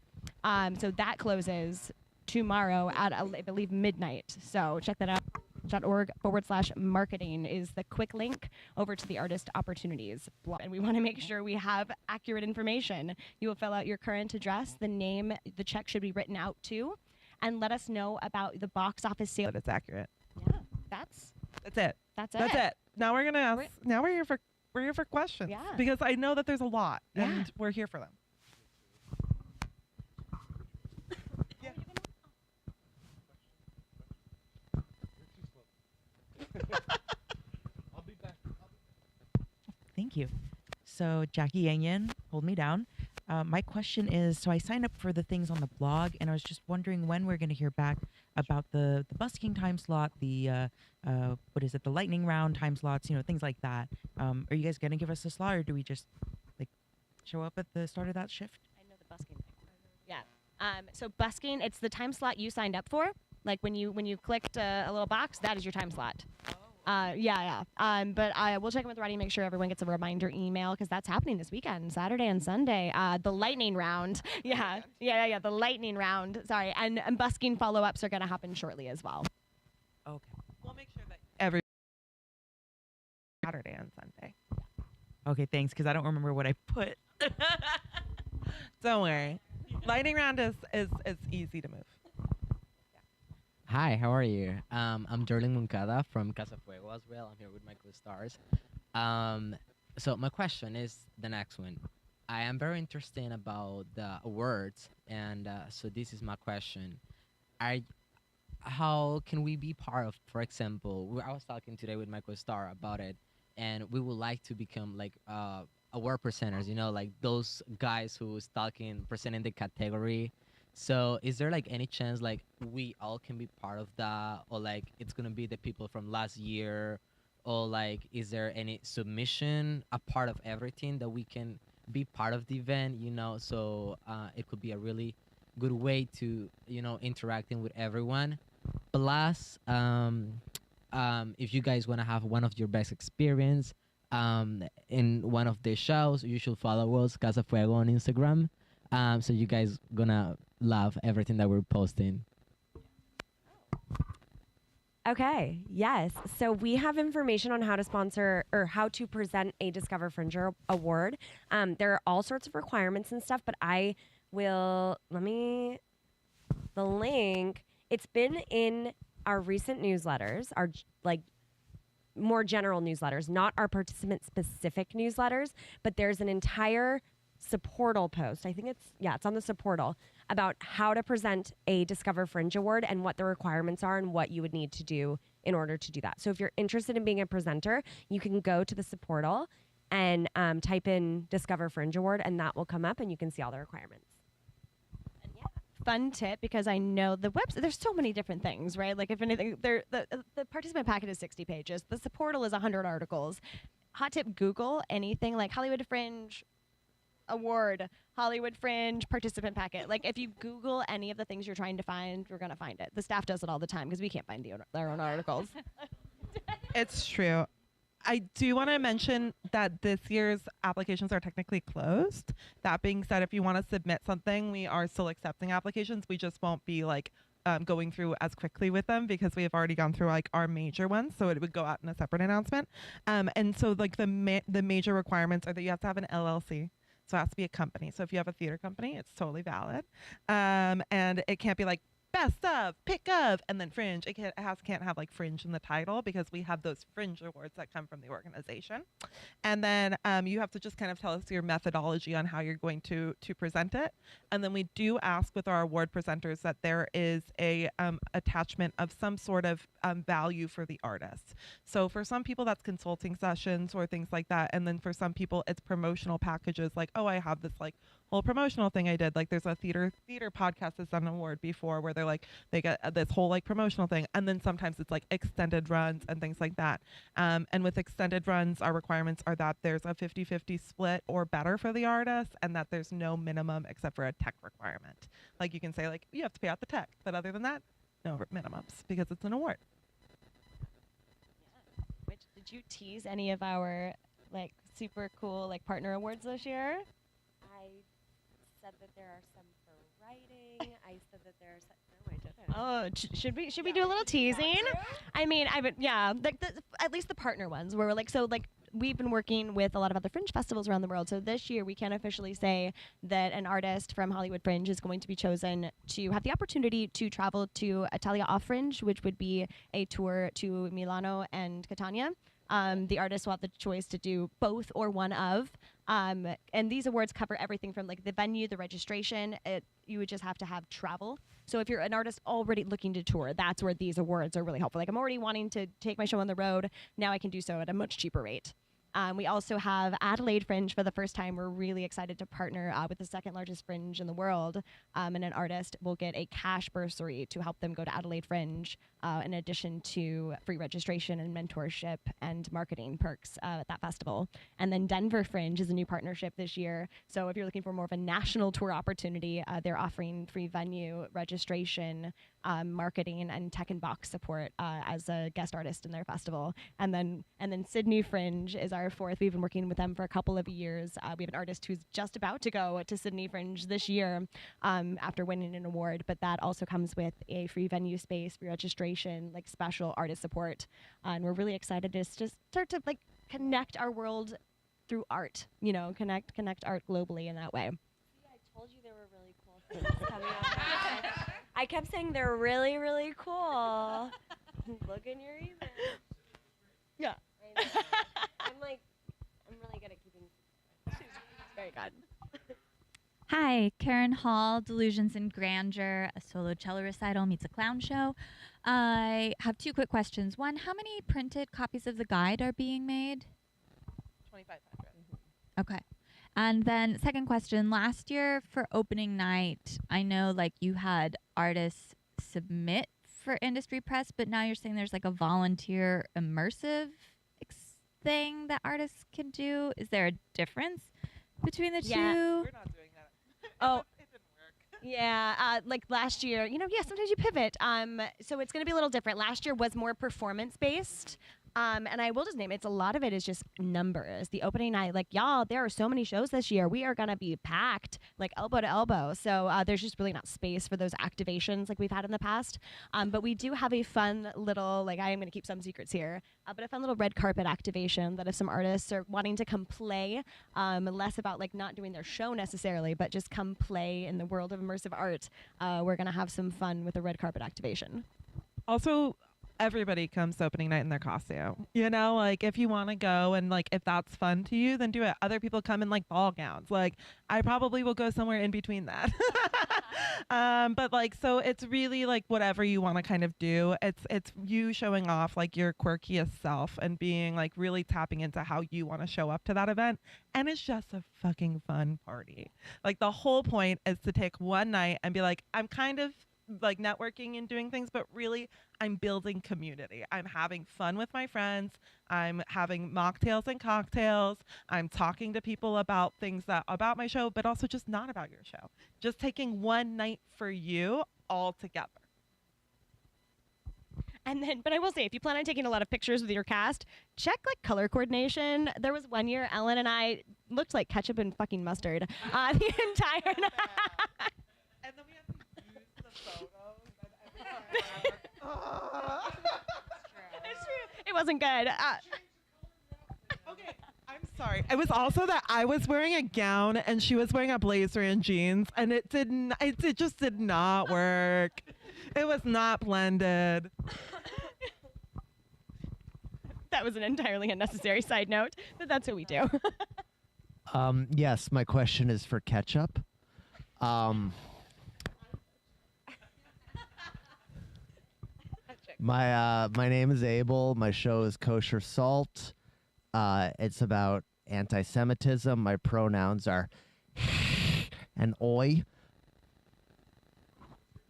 So that closes tomorrow at I believe midnight. So check that out. .org/marketing is the quick link over to the artist opportunities blog. And we want to make sure we have accurate information. You will fill out your current address, the name the check should be written out to, and let us know about the box office sale.
That it's accurate.
Yeah, that's
it.
That's
it. Now we're gonna ask. Now we're here for questions.
Yeah.
Because I know that there's a lot,
Yeah.
and we're here for them.
I'll be back. Thank you. So Jackie Yang, hold me down. My question is, so I signed up for the things on the blog, and I was just wondering when we're going to hear back about the busking time slot, the the lightning round time slots, things like that. Are you guys going to give us a slot, or do we just show up at the start of that shift?
I know the busking thing. Yeah. So busking, it's the time slot you signed up for. Like when you clicked a little box, that is your time slot. Yeah. But I will check in with Roddy and make sure everyone gets a reminder email, because that's happening this weekend, Saturday and Sunday. The lightning round. Yeah. The lightning round. Sorry. And busking follow-ups are going to happen shortly as well.
Okay.
We'll make sure that every Saturday and Sunday.
Okay, thanks, because I don't remember what I put.
Don't worry. Lightning round is easy to move.
Hi, how are you? I'm Darling Moncada from Casa Fuego as well. I'm here with my co-stars. So my question is the next one. I am very interested about the awards, and so this is my question. How can we be part of, for example, I was talking today with my co-star about it, and we would like to become like award presenters, like those guys who's presenting the category. So is there any chance we all can be part of that, or it's gonna be the people from last year, or is there any submission, a part of everything that we can be part of the event, so it could be a really good way to interacting with everyone. Plus, if you guys want to have one of your best experience in one of the shows, you should follow us, Casa Fuego, on Instagram. So you guys gonna love everything that we're posting.
Okay, yes. So we have information on how to sponsor or how to present a Discover Fringe award. There are all sorts of requirements and stuff, but the link, it's been in our recent newsletters, our more general newsletters, not our participant specific newsletters, but there's an entire Supportal post. I think it's on the Supportal about how to present a Discover Fringe award and what the requirements are and what you would need to do in order to do that. So if you're interested in being a presenter, you can go to the Supportal and type in Discover Fringe award, and that will come up and you can see all the requirements.
Fun tip, because I know the website, there's so many different things, right? Like if anything, the participant packet is 60 pages. The Supportal is 100 articles. Hot tip, Google anything like Hollywood Fringe award, Hollywood Fringe participant packet. Like if you Google any of the things you're trying to find, you're going to find it. The staff does it all the time because we can't find their own articles.
It's true. I do want to mention that this year's applications are technically closed. That being said, if you want to submit something, we are still accepting applications. We just won't be going through as quickly with them because we have already gone through like our major ones, so it would go out in a separate announcement. And so like the major requirements are that you have to have an LLC. So it has to be a company. So if you have a theater company, it's totally valid. And it can't be like best of, pick of, and then Fringe. It can't have like Fringe in the title because we have those Fringe awards that come from the organization. And then you have to just kind of tell us your methodology on how you're going to present it. And then we do ask with our award presenters that there is a attachment of some sort of value for the artist. So for some people that's consulting sessions or things like that. And then for some people it's promotional packages like, oh, I have this like whole promotional thing I did. Like there's a theater podcast that's done an award before where they're like, they get this whole like promotional thing. And then sometimes it's like extended runs and things like that. And with extended runs, our requirements are that there's a 50-50 split or better for the artist and that there's no minimum except for a tech requirement. Like you can say like, you have to pay out the tech, but other than that, no minimums because it's an award.
Which, did you tease any of our like super cool like partner awards this year?
I said that there are some for writing. I said that there are some. No, I didn't.
Oh, should we do a little teasing? I mean, like at least the partner ones where we're like, so like we've been working with a lot of other Fringe festivals around the world. So this year we can officially say that an artist from Hollywood Fringe is going to be chosen to have the opportunity to travel to Italia Off Fringe, which would be a tour to Milano and Catania. The artist will have the choice to do both or one of. And these awards cover everything from like the venue, the registration. You would just have to have travel. So if you're an artist already looking to tour, that's where these awards are really helpful. Like I'm already wanting to take my show on the road. Now I can do so at a much cheaper rate. We also have Adelaide Fringe for the first time. We're really excited to partner with the second largest Fringe in the world. And an artist will get a cash bursary to help them go to Adelaide Fringe, in addition to free registration and mentorship and marketing perks at that festival. And then Denver Fringe is a new partnership this year. So if you're looking for more of a national tour opportunity, they're offering free venue registration, marketing, and tech and box support as a guest artist in their festival. And then Sydney Fringe is our fourth. We've been working with them for a couple of years. We have an artist who's just about to go to Sydney Fringe this year after winning an award, but that also comes with a free venue space, free registration, like special artist support. And we're really excited to just start to like connect our world through art, you know, connect art globally in that way.
See, I told you there were really cool things coming up. I kept saying they're really, really cool. Look in your email.
Yeah.
I'm really good at keeping secrets.
Very good.
Hi, Karen Hall, Delusions in Grandeur, a solo cello recital meets a clown show. I have two quick questions. One, how many printed copies of the guide are being made?
2,500.
Okay. And then second question, last year for opening night, I know like you had artists submit for industry press, but now you're saying there's like a volunteer immersive thing that artists can do. Is there a difference between the two?
We're not doing that.
Oh,
it didn't work.
Yeah, like last year, you know, yeah, sometimes you pivot. So it's going to be a little different. Last year was more performance based. And I will just name it. A lot of it is just numbers. The opening night, like y'all, there are so many shows this year. We are gonna be packed, like elbow to elbow. So there's just really not space for those activations like we've had in the past. But we do have a fun little, like I am gonna keep some secrets here, but a fun little red carpet activation that if some artists are wanting to come play, less about like not doing their show necessarily, but just come play in the world of immersive art, we're gonna have some fun with a red carpet activation.
Also, everybody comes to opening night in their costume. You know, like if you want to go and like if that's fun to you, then do it. Other people come in like ball gowns. Like I probably will go somewhere in between that. But like so it's really like whatever you want to kind of do. It's you showing off like your quirkiest self and being like really tapping into how you want to show up to that event. And it's just a fucking fun party. Like the whole point is to take one night and be like, I'm kind of like networking and doing things, but really I'm building community. I'm having fun with my friends. I'm having mocktails and cocktails. I'm talking to people about things that about my show, but also just not about your show. Just taking one night for you all together.
And then, but I will say, if you plan on taking a lot of pictures with your cast, check like color coordination. There was one year Ellen and I looked like ketchup and fucking mustard the entire night.
And then we have to use the photos and
It's true. It wasn't good.
Okay, I'm sorry. It was also that I was wearing a gown and she was wearing a blazer and jeans, and it didn't. It just did not work. It was not blended.
That was an entirely unnecessary side note, but that's what we do.
Yes, my question is for ketchup. My name is Abel. My show is Kosher Salt. It's about anti-Semitism. My pronouns are and oi.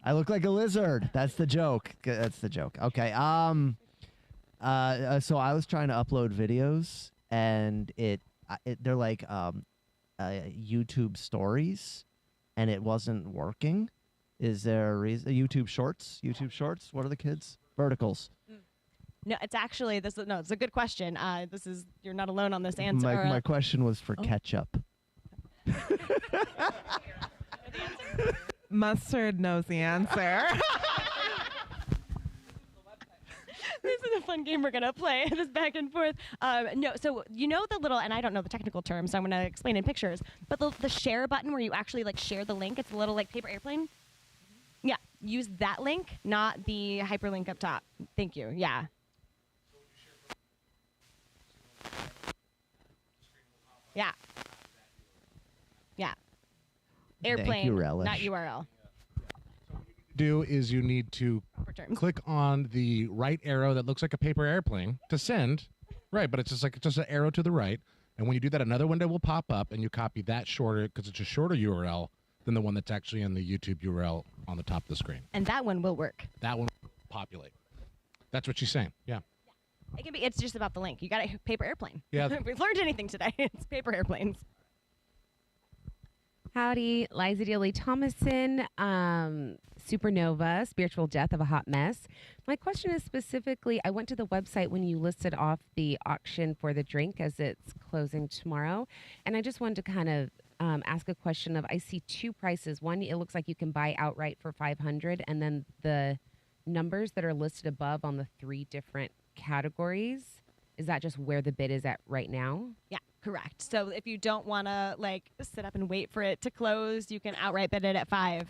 I look like a lizard. That's the joke. That's the joke. Okay. So I was trying to upload videos, and they're like YouTube stories, and it wasn't working. Is there a reason? YouTube Shorts? YouTube Shorts? What are the kids? Verticals.
No, it's actually it's a good question. You're not alone on this answer.
My question was for ketchup.
Mustard knows the answer.
This is a fun game we're gonna play. This back and forth. No, so you know the little, and I don't know the technical term, so I'm gonna explain in pictures. But the share button where you actually like share the link, it's a little like paper airplane. Yeah, use that link, not the hyperlink up top. Thank you. Yeah. Yeah. Yeah. Airplane,
you, Relish.
not URL.
Do is you need to click on the right arrow that looks like a paper airplane to send, right? But it's just an arrow to the right, and when you do that, another window will pop up, and you copy that shorter because it's a shorter URL than the one that's actually in the YouTube URL on the top of the screen.
And that one will work.
That one will populate. That's what she's saying. Yeah.
It can be. It's just about the link. You got a paper airplane.
Yeah.
If we've learned anything today, it's paper airplanes.
Howdy, Liza Dealey Thomason, Supernova, Spiritual Death of a Hot Mess. My question is specifically, I went to the website when you listed off the auction for the drink as it's closing tomorrow, and I just wanted to kind of ask a question of, I see two prices. One, it looks like you can buy outright for $500, and then the numbers that are listed above on the three different categories, is that just where the bid is at right now?
Yeah, correct. So if you don't want to like sit up and wait for it to close, you can outright bid it at $5,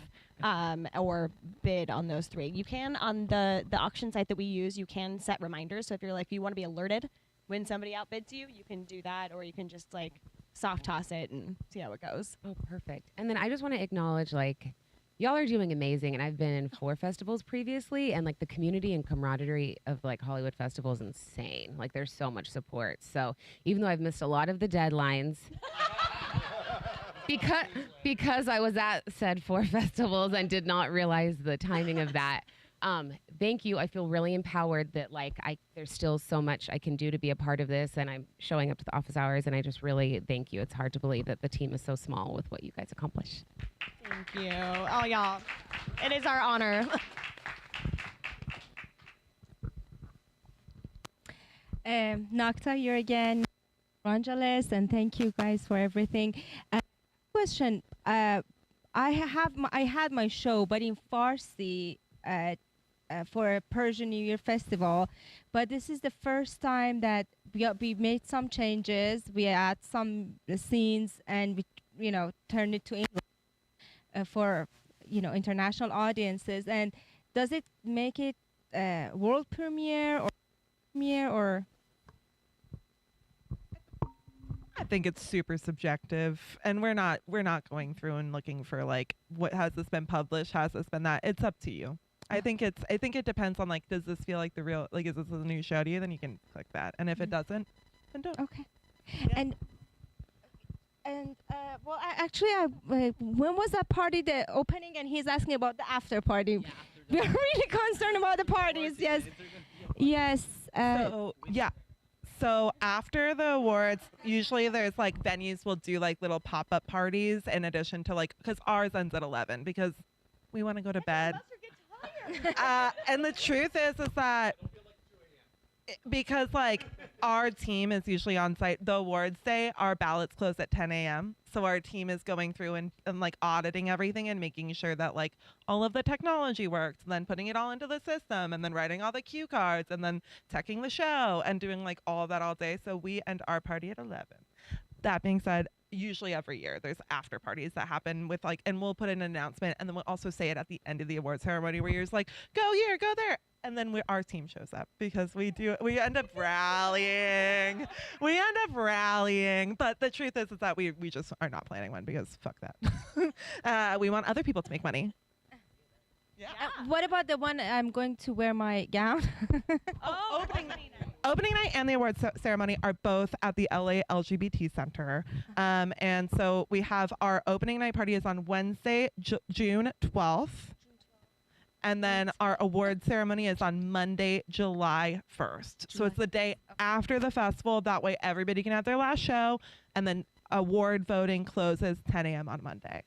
or bid on those three. You can on the auction site that we use. You can set reminders. So if you're like, if you want to be alerted when somebody outbids you, you can do that, or you can just like soft toss it and see how it goes.
Oh, perfect. And then I just want to acknowledge, like, y'all are doing amazing, and I've been in 4 festivals previously, and like the community and camaraderie of like Hollywood Festival is insane. Like, there's so much support. So even though I've missed a lot of the deadlines, because I was at said 4 festivals and did not realize the timing of that. Thank you. I feel really empowered that like there's still so much I can do to be a part of this, and I'm showing up to the office hours, and I just really thank you. It's hard to believe that the team is so small with what you guys accomplish.
Thank you. Oh, y'all. It is our honor.
Nocta, you're again Angeles, and thank you guys for everything. Question: I had my show, but in Farsi, for a Persian New Year festival, but this is the first time that we made some changes. We add some scenes, and we turned it to English for international audiences. And does it make it world premiere or?
I think it's super subjective, and we're not going through and looking for like, what has this been published, has this been that. It's up to you. I think it depends on like, does this feel like the real, like, is this a new show to you? Then you can click that, and if it doesn't, then don't.
Okay. Yeah. And well, when was that party, the opening? And he's asking about the after party. Yeah, we're really concerned about the parties. Yes. Yes.
So after the awards, usually there's like venues will do like little pop-up parties in addition to like, because ours ends at 11 because we want to go to bed. And the truth is that because like our team is usually on site. The awards day, our ballots close at 10 a.m. So our team is going through and like auditing everything and making sure that like all of the technology works, and then putting it all into the system, and then writing all the cue cards, and then teching the show and doing like all of that all day. So we end our party at 11. That being said, usually every year there's after parties that happen with like, and we'll put an announcement, and then we'll also say it at the end of the award ceremony where you're just like, go here, go there. And then our team shows up because we end up rallying. But the truth is that we just are not planning one because fuck that. We want other people to make money.
Yeah. What about the one I'm going to wear my gown?
Opening night and the awards ceremony are both at the LA LGBT Center. And so we have our opening night party is on Wednesday, June 12th. And then our award ceremony is on Monday, July 1st. So it's the day after the festival. That way everybody can have their last show. And then award voting closes 10 a.m. on Monday.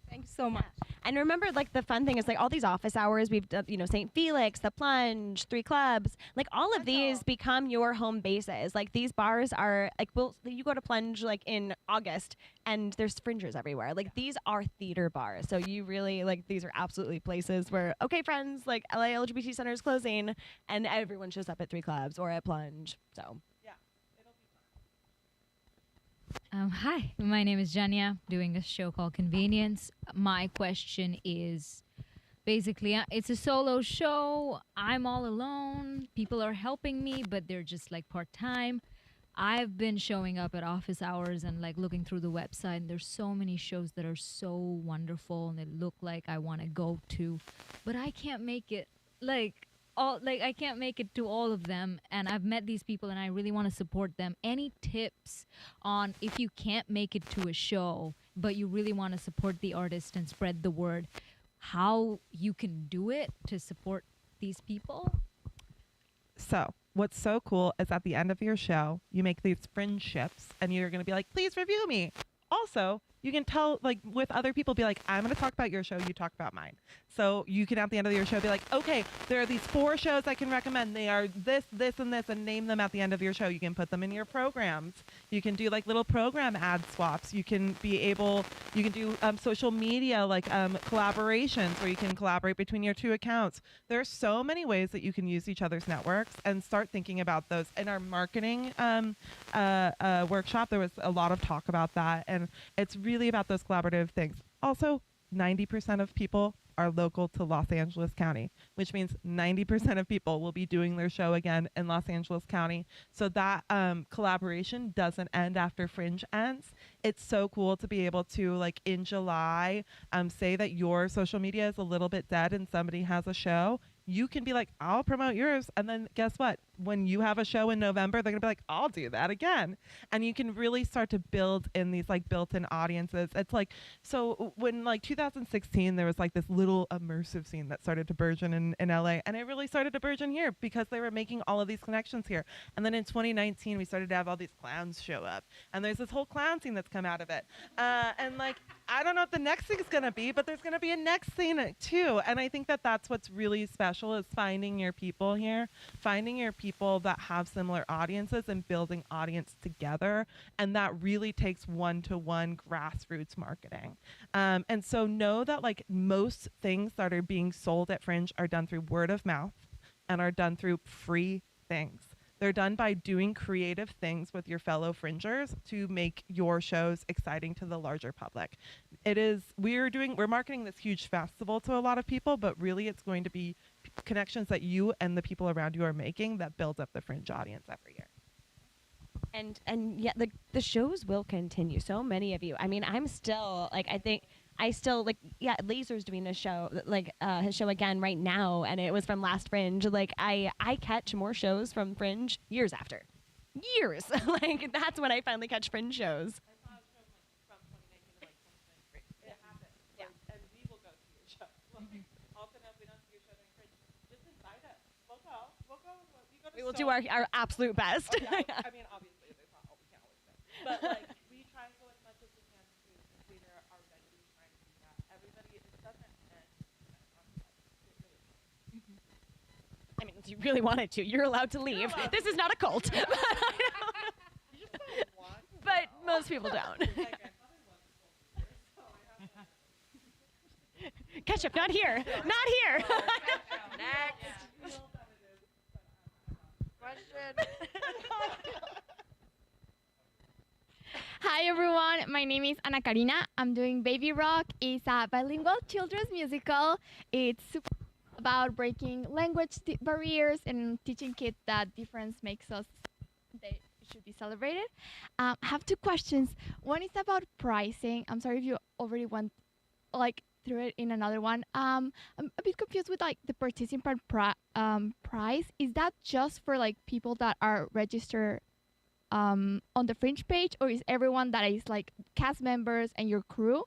Thanks so much. And remember, like, the fun thing is, like, all these office hours, we've done, St. Felix, The Plunge, 3 Clubs, like, all of these become your home bases. Like, these bars are, like, you go to Plunge, like, in August, and there's fringers everywhere. Like, these are theater bars. So you really, like, these are absolutely places where, okay, friends, like, LA LGBT Center is closing, and everyone shows up at 3 Clubs or at Plunge. So.
Hi, my name is Janya, doing a show called Convenience. My question is basically, it's a solo show. I'm all alone. People are helping me, but they're just like part-time. I've been showing up at office hours and like looking through the website, and there's so many shows that are so wonderful and they look like I want to go to, but I can't make it I can't make it to all of them, and I've met these people and I really want to support them. Any tips on if you can't make it to a show but you really want to support the artist and spread the word, how you can do it to support these people?
So what's so cool is at the end of your show, you make these friendships, and you're going to be like, please review me. Also, you can tell, like, with other people, be like, I'm going to talk about your show, you talk about mine. So you can, at the end of your show, be like, okay, there are these 4 shows I can recommend. They are this, this, and this, and name them at the end of your show. You can put them in your programs. You can do, like, little program ad swaps. You can do social media, like, collaborations where you can collaborate between your 2 accounts. There are so many ways that you can use each other's networks, and start thinking about those. In our marketing workshop, there was a lot of talk about that, and it's really about those collaborative things. Also, 90% of people are local to Los Angeles County, which means 90% of people will be doing their show again in Los Angeles County. So that collaboration doesn't end after Fringe ends. It's so cool to be able to, like, in July, say that your social media is a little bit dead and somebody has a show. You can be like, I'll promote yours. And then guess what? When you have a show in November, they're going to be like, I'll do that again. And you can really start to build in these like built-in audiences. It's like, so when like 2016, there was like this little immersive scene that started to burgeon in LA. And it really started to burgeon here because they were making all of these connections here. And then in 2019, we started to have all these clowns show up. And there's this whole clown scene that's come out of it. And like, I don't know what the next thing is going to be, but there's going to be a next scene too. And I think that that's what's really special, is finding your people here, finding your people that have similar audiences and building audience together. And that really takes one-to-one grassroots marketing. And so know that like most things that are being sold at Fringe are done through word of mouth and are done through free things. They're done by doing creative things with your fellow fringers to make your shows exciting to the larger public. We're marketing this huge festival to a lot of people, but really it's going to be connections that you and the people around you are making that build up the Fringe audience every year.
And yeah, the shows will continue. So many of you. I mean, I'm still like, Laser's doing a show, like his show again right now, and it was from last Fringe. Like I catch more shows from Fringe years after. Years. Like that's when I finally catch Fringe shows. We will do our absolute best.
I mean, obviously, there's not all we can always say. But, like, we try and go as much as we can to cater our venues, trying to do that. Everybody, it doesn't end.
I mean, you really wanted to. You're allowed to leave. This is not a cult. But most people don't. Ketchup, not here. Not here.
Next. Question.
Hi everyone, my name is Ana Karina. I'm doing Baby Rock. It's a bilingual children's musical. It's super about breaking language barriers and teaching kids that difference makes us. They should be celebrated. I have two questions. One is about pricing. I'm sorry if you already went through it in another one. I'm a bit confused with the participant price. Is that just for people that are registered on the Fringe page, or is everyone that is cast members and your crew,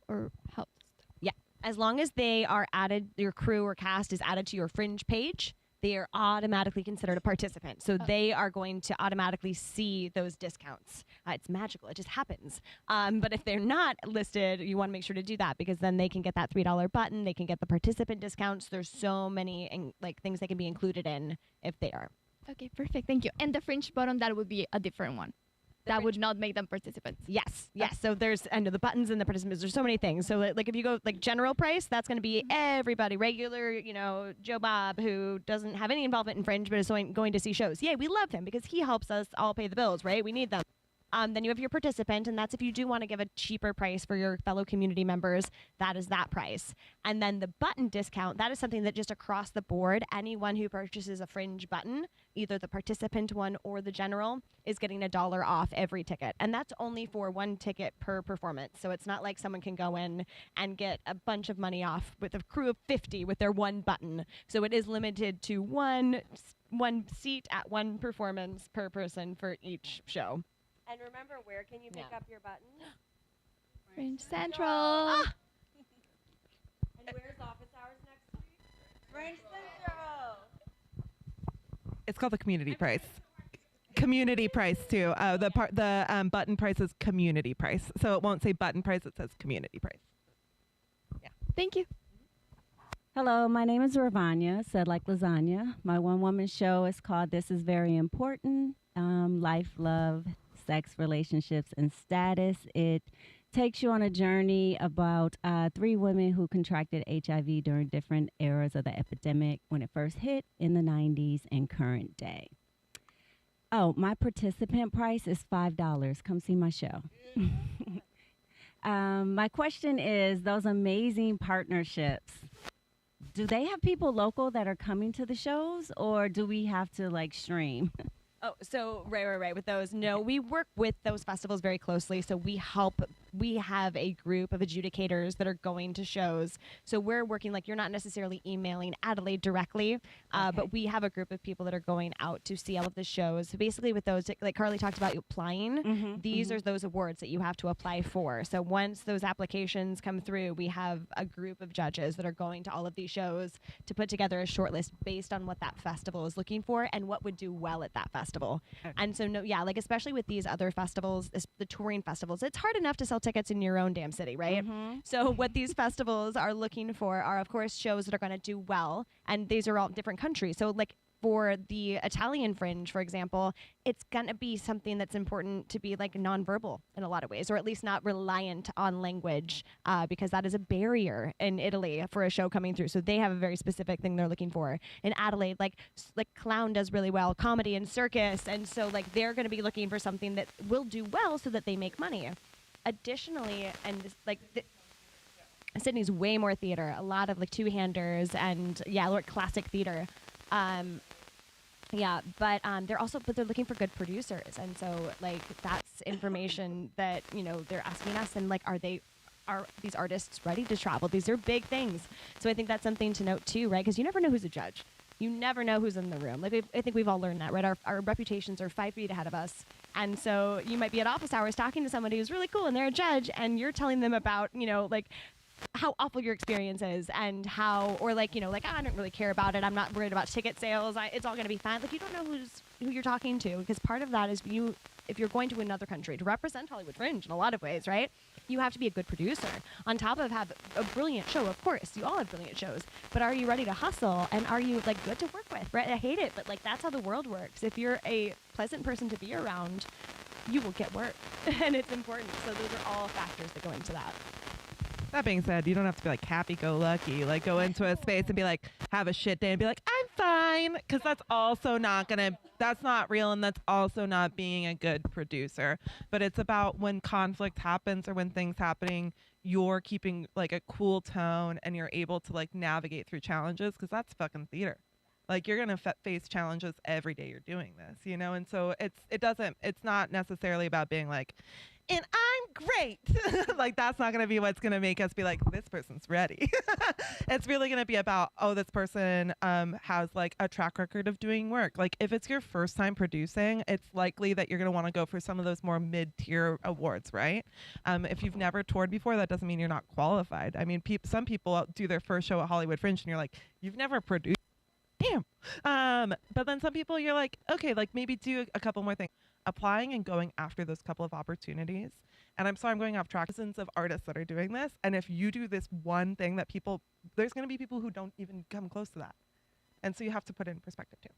or how?
Yeah, as long as they are added, your crew or cast is added to your Fringe page, they are automatically considered a participant. So they are going to automatically see those discounts. It's magical. It just happens. But if they're not listed, you want to make sure to do that, because then they can get that $3 button. They can get the participant discounts. There's so many things they can be included in if they are.
Okay, perfect. Thank you. And the Fringe button, that would be a different one. That would not make them participants.
Yes, yes. So there's the buttons and the participants. There's so many things. So if you go general price, that's going to be everybody, regular, Joe Bob, who doesn't have any involvement in Fringe but is going to see shows. Yay, we love him because he helps us all pay the bills, right? We need them. Then you have your participant, and that's if you do want to give a cheaper price for your fellow community members, that is that price. And then the button discount, that is something that just across the board, anyone who purchases a Fringe button, either the participant one or the general, is getting $1 off every ticket. And that's only for one ticket per performance. So it's not like someone can go in and get a bunch of money off with a crew of 50 with their one button. So it is limited to one seat at one performance per person for each show.
And remember, where can you pick up your buttons?
Fringe Central.
And where's office hours next week?
Fringe Central.
It's called the community price. Community price too. The button price is community price, so it won't say button price. It says community price.
Yeah. Thank you.
Hello, my name is Ravanya, said like lasagna. My one-woman show is called This Is Very Important, Life, Love, Sex, Relationships, and Status. It takes you on a journey about 3 women who contracted HIV during different eras of the epidemic, when it first hit in the 90s and current day. Oh, my participant price is $5. Come see my show. My question is, those amazing partnerships, do they have people local that are coming to the shows, or do we have to stream?
Oh, so right. With those, no, we work with those festivals very closely. So we have a group of adjudicators that are going to shows. So we're working, you're not necessarily emailing Adelaide directly, but we have a group of people that are going out to see all of the shows. So basically with those, like Carly talked about applying, these are those awards that you have to apply for. So once those applications come through, we have a group of judges that are going to all of these shows to put together a short list based on what that festival is looking for and what would do well at that festival. And so, especially with these other festivals, the touring festivals, it's hard enough to sell tickets in your own damn city, right? So what these festivals are looking for are, of course, shows that are going to do well. And these are all different countries. So for the Italian Fringe, for example, it's going to be something that's important to be nonverbal in a lot of ways, or at least not reliant on language, because that is a barrier in Italy for a show coming through. So they have a very specific thing they're looking for. In Adelaide, like clown does really well, comedy and circus, and so they're going to be looking for something that will do well so that they make money. Additionally, and Sydney's way more theater, a lot of two-handers and classic theater. But they're looking for good producers, and so that's information that they're asking us, and are these artists ready to travel? These are big things, so I think that's something to note too, right? Because you never know who's a judge, you never know who's in the room. I think we've all learned that, right? Our reputations are 5 feet ahead of us, and so you might be at office hours talking to somebody who's really cool, and they're a judge, and you're telling them about how awful your experience is, and how, or I don't really care about it. I'm not worried about ticket sales. It's all going to be fine. You don't know who you're talking to, because part of that is if you're going to another country to represent Hollywood Fringe in a lot of ways, right? You have to be a good producer. On top of have a brilliant show, of course. You all have brilliant shows. But are you ready to hustle? And are you like good to work with? Right? I hate it, but like that's how the world works. If you're a pleasant person to be around, you will get work. And it's important. So those are all factors that go into that.
That being said, you don't have to be like happy-go-lucky, like go into a space and be like, have a shit day and be like, I'm fine, because that's also not that's not real, and that's also not being a good producer. But it's about when conflict happens or when things happening, you're keeping like a cool tone and you're able to like navigate through challenges, because that's fucking theater. Like you're gonna face challenges every day you're doing this, you know. And so it's not necessarily about being like, and I'm great. Like that's not gonna be what's gonna make us be like, this person's ready. It's really gonna be about, oh, this person has like a track record of doing work. Like if it's your first time producing, it's likely that you're gonna want to go for some of those more mid-tier awards, right? If you've never toured before, that doesn't mean you're not qualified. I mean, some people do their first show at Hollywood Fringe and you're like, you've never produced. Damn. But then some people you're like, okay, like maybe do a couple more things. Applying and going after those couple of opportunities. And I'm going off track. Dozens of artists that are doing this. And if you do this one thing that there's going to be people who don't even come close to that. And so you have to put it in perspective too.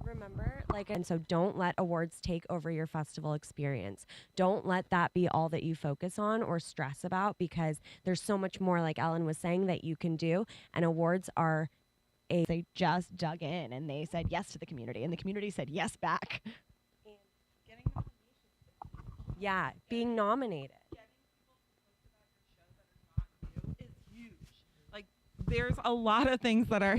Remember, and so don't let awards take over your festival experience. Don't let that be all that you focus on or stress about, because there's so much more, like Ellen was saying, that you can do. And awards are
they just dug in and they said yes to the community, and the community said yes back.
Yeah, being nominated.
Like there's a lot of things that are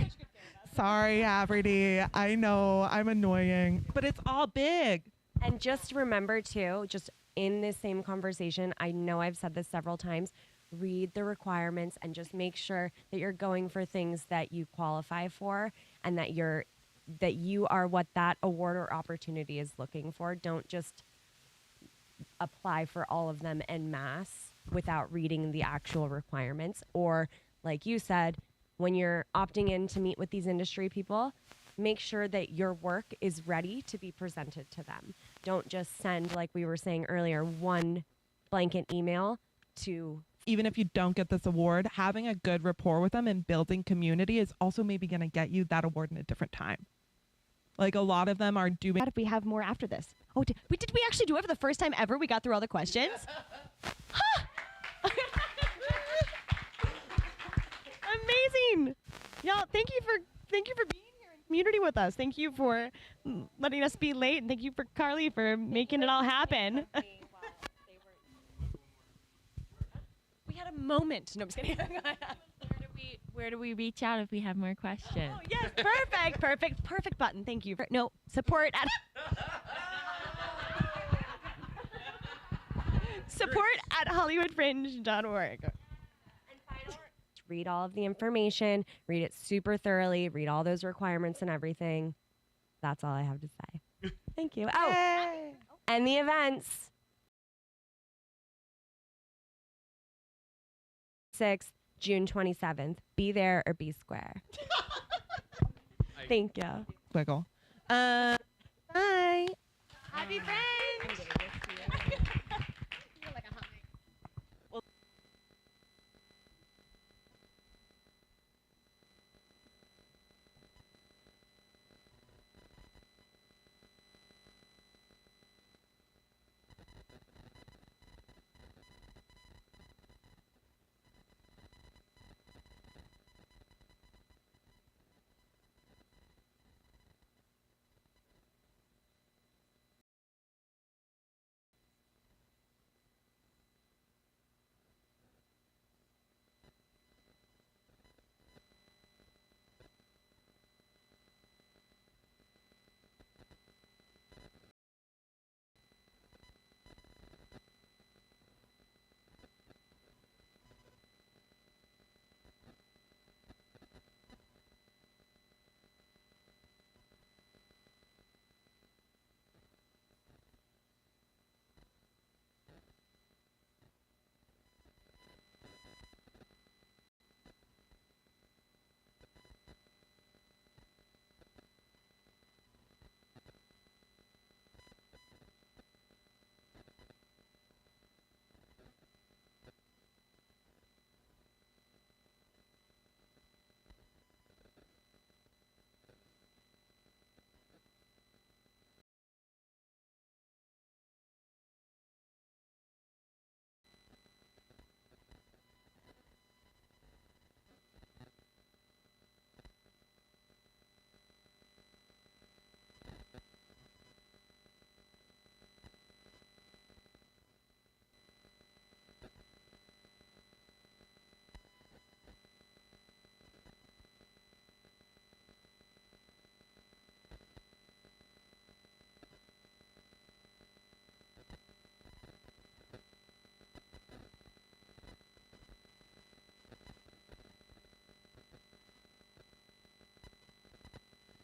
sorry, Haverty. I know I'm annoying, but it's all big.
And just remember too, just in this same conversation, I know I've said this several times, read the requirements and just make sure that you're going for things that you qualify for and that you are what that award or opportunity is looking for. Don't just apply for all of them en masse without reading the actual requirements. Or like you said, when you're opting in to meet with these industry people, make sure that your work is ready to be presented to them. Don't just send, like we were saying earlier, one blanket email to...
Even if you don't get this award, having a good rapport with them and building community is also maybe going to get you that award in a different time. Like a lot of them are doing...
What if we have more after this? Oh, did we actually do it for the first time ever? We got through all the questions? Amazing. Y'all, thank you for being here in community with us. Thank you for letting us be late, and thank you for Carly for making it all happen. We had a moment. No, I'm just kidding.
Where do we reach out if we have more questions?
Oh, yes, perfect button. Thank you. No, support at HollywoodFringe.org.
Read all of the information, read it super thoroughly, read all those requirements and everything. That's all I have to say. Thank you. Oh, and the events. 6th, June 27th. Be there or be square. Thank you.
Wiggle.
Bye. Happy Fringe!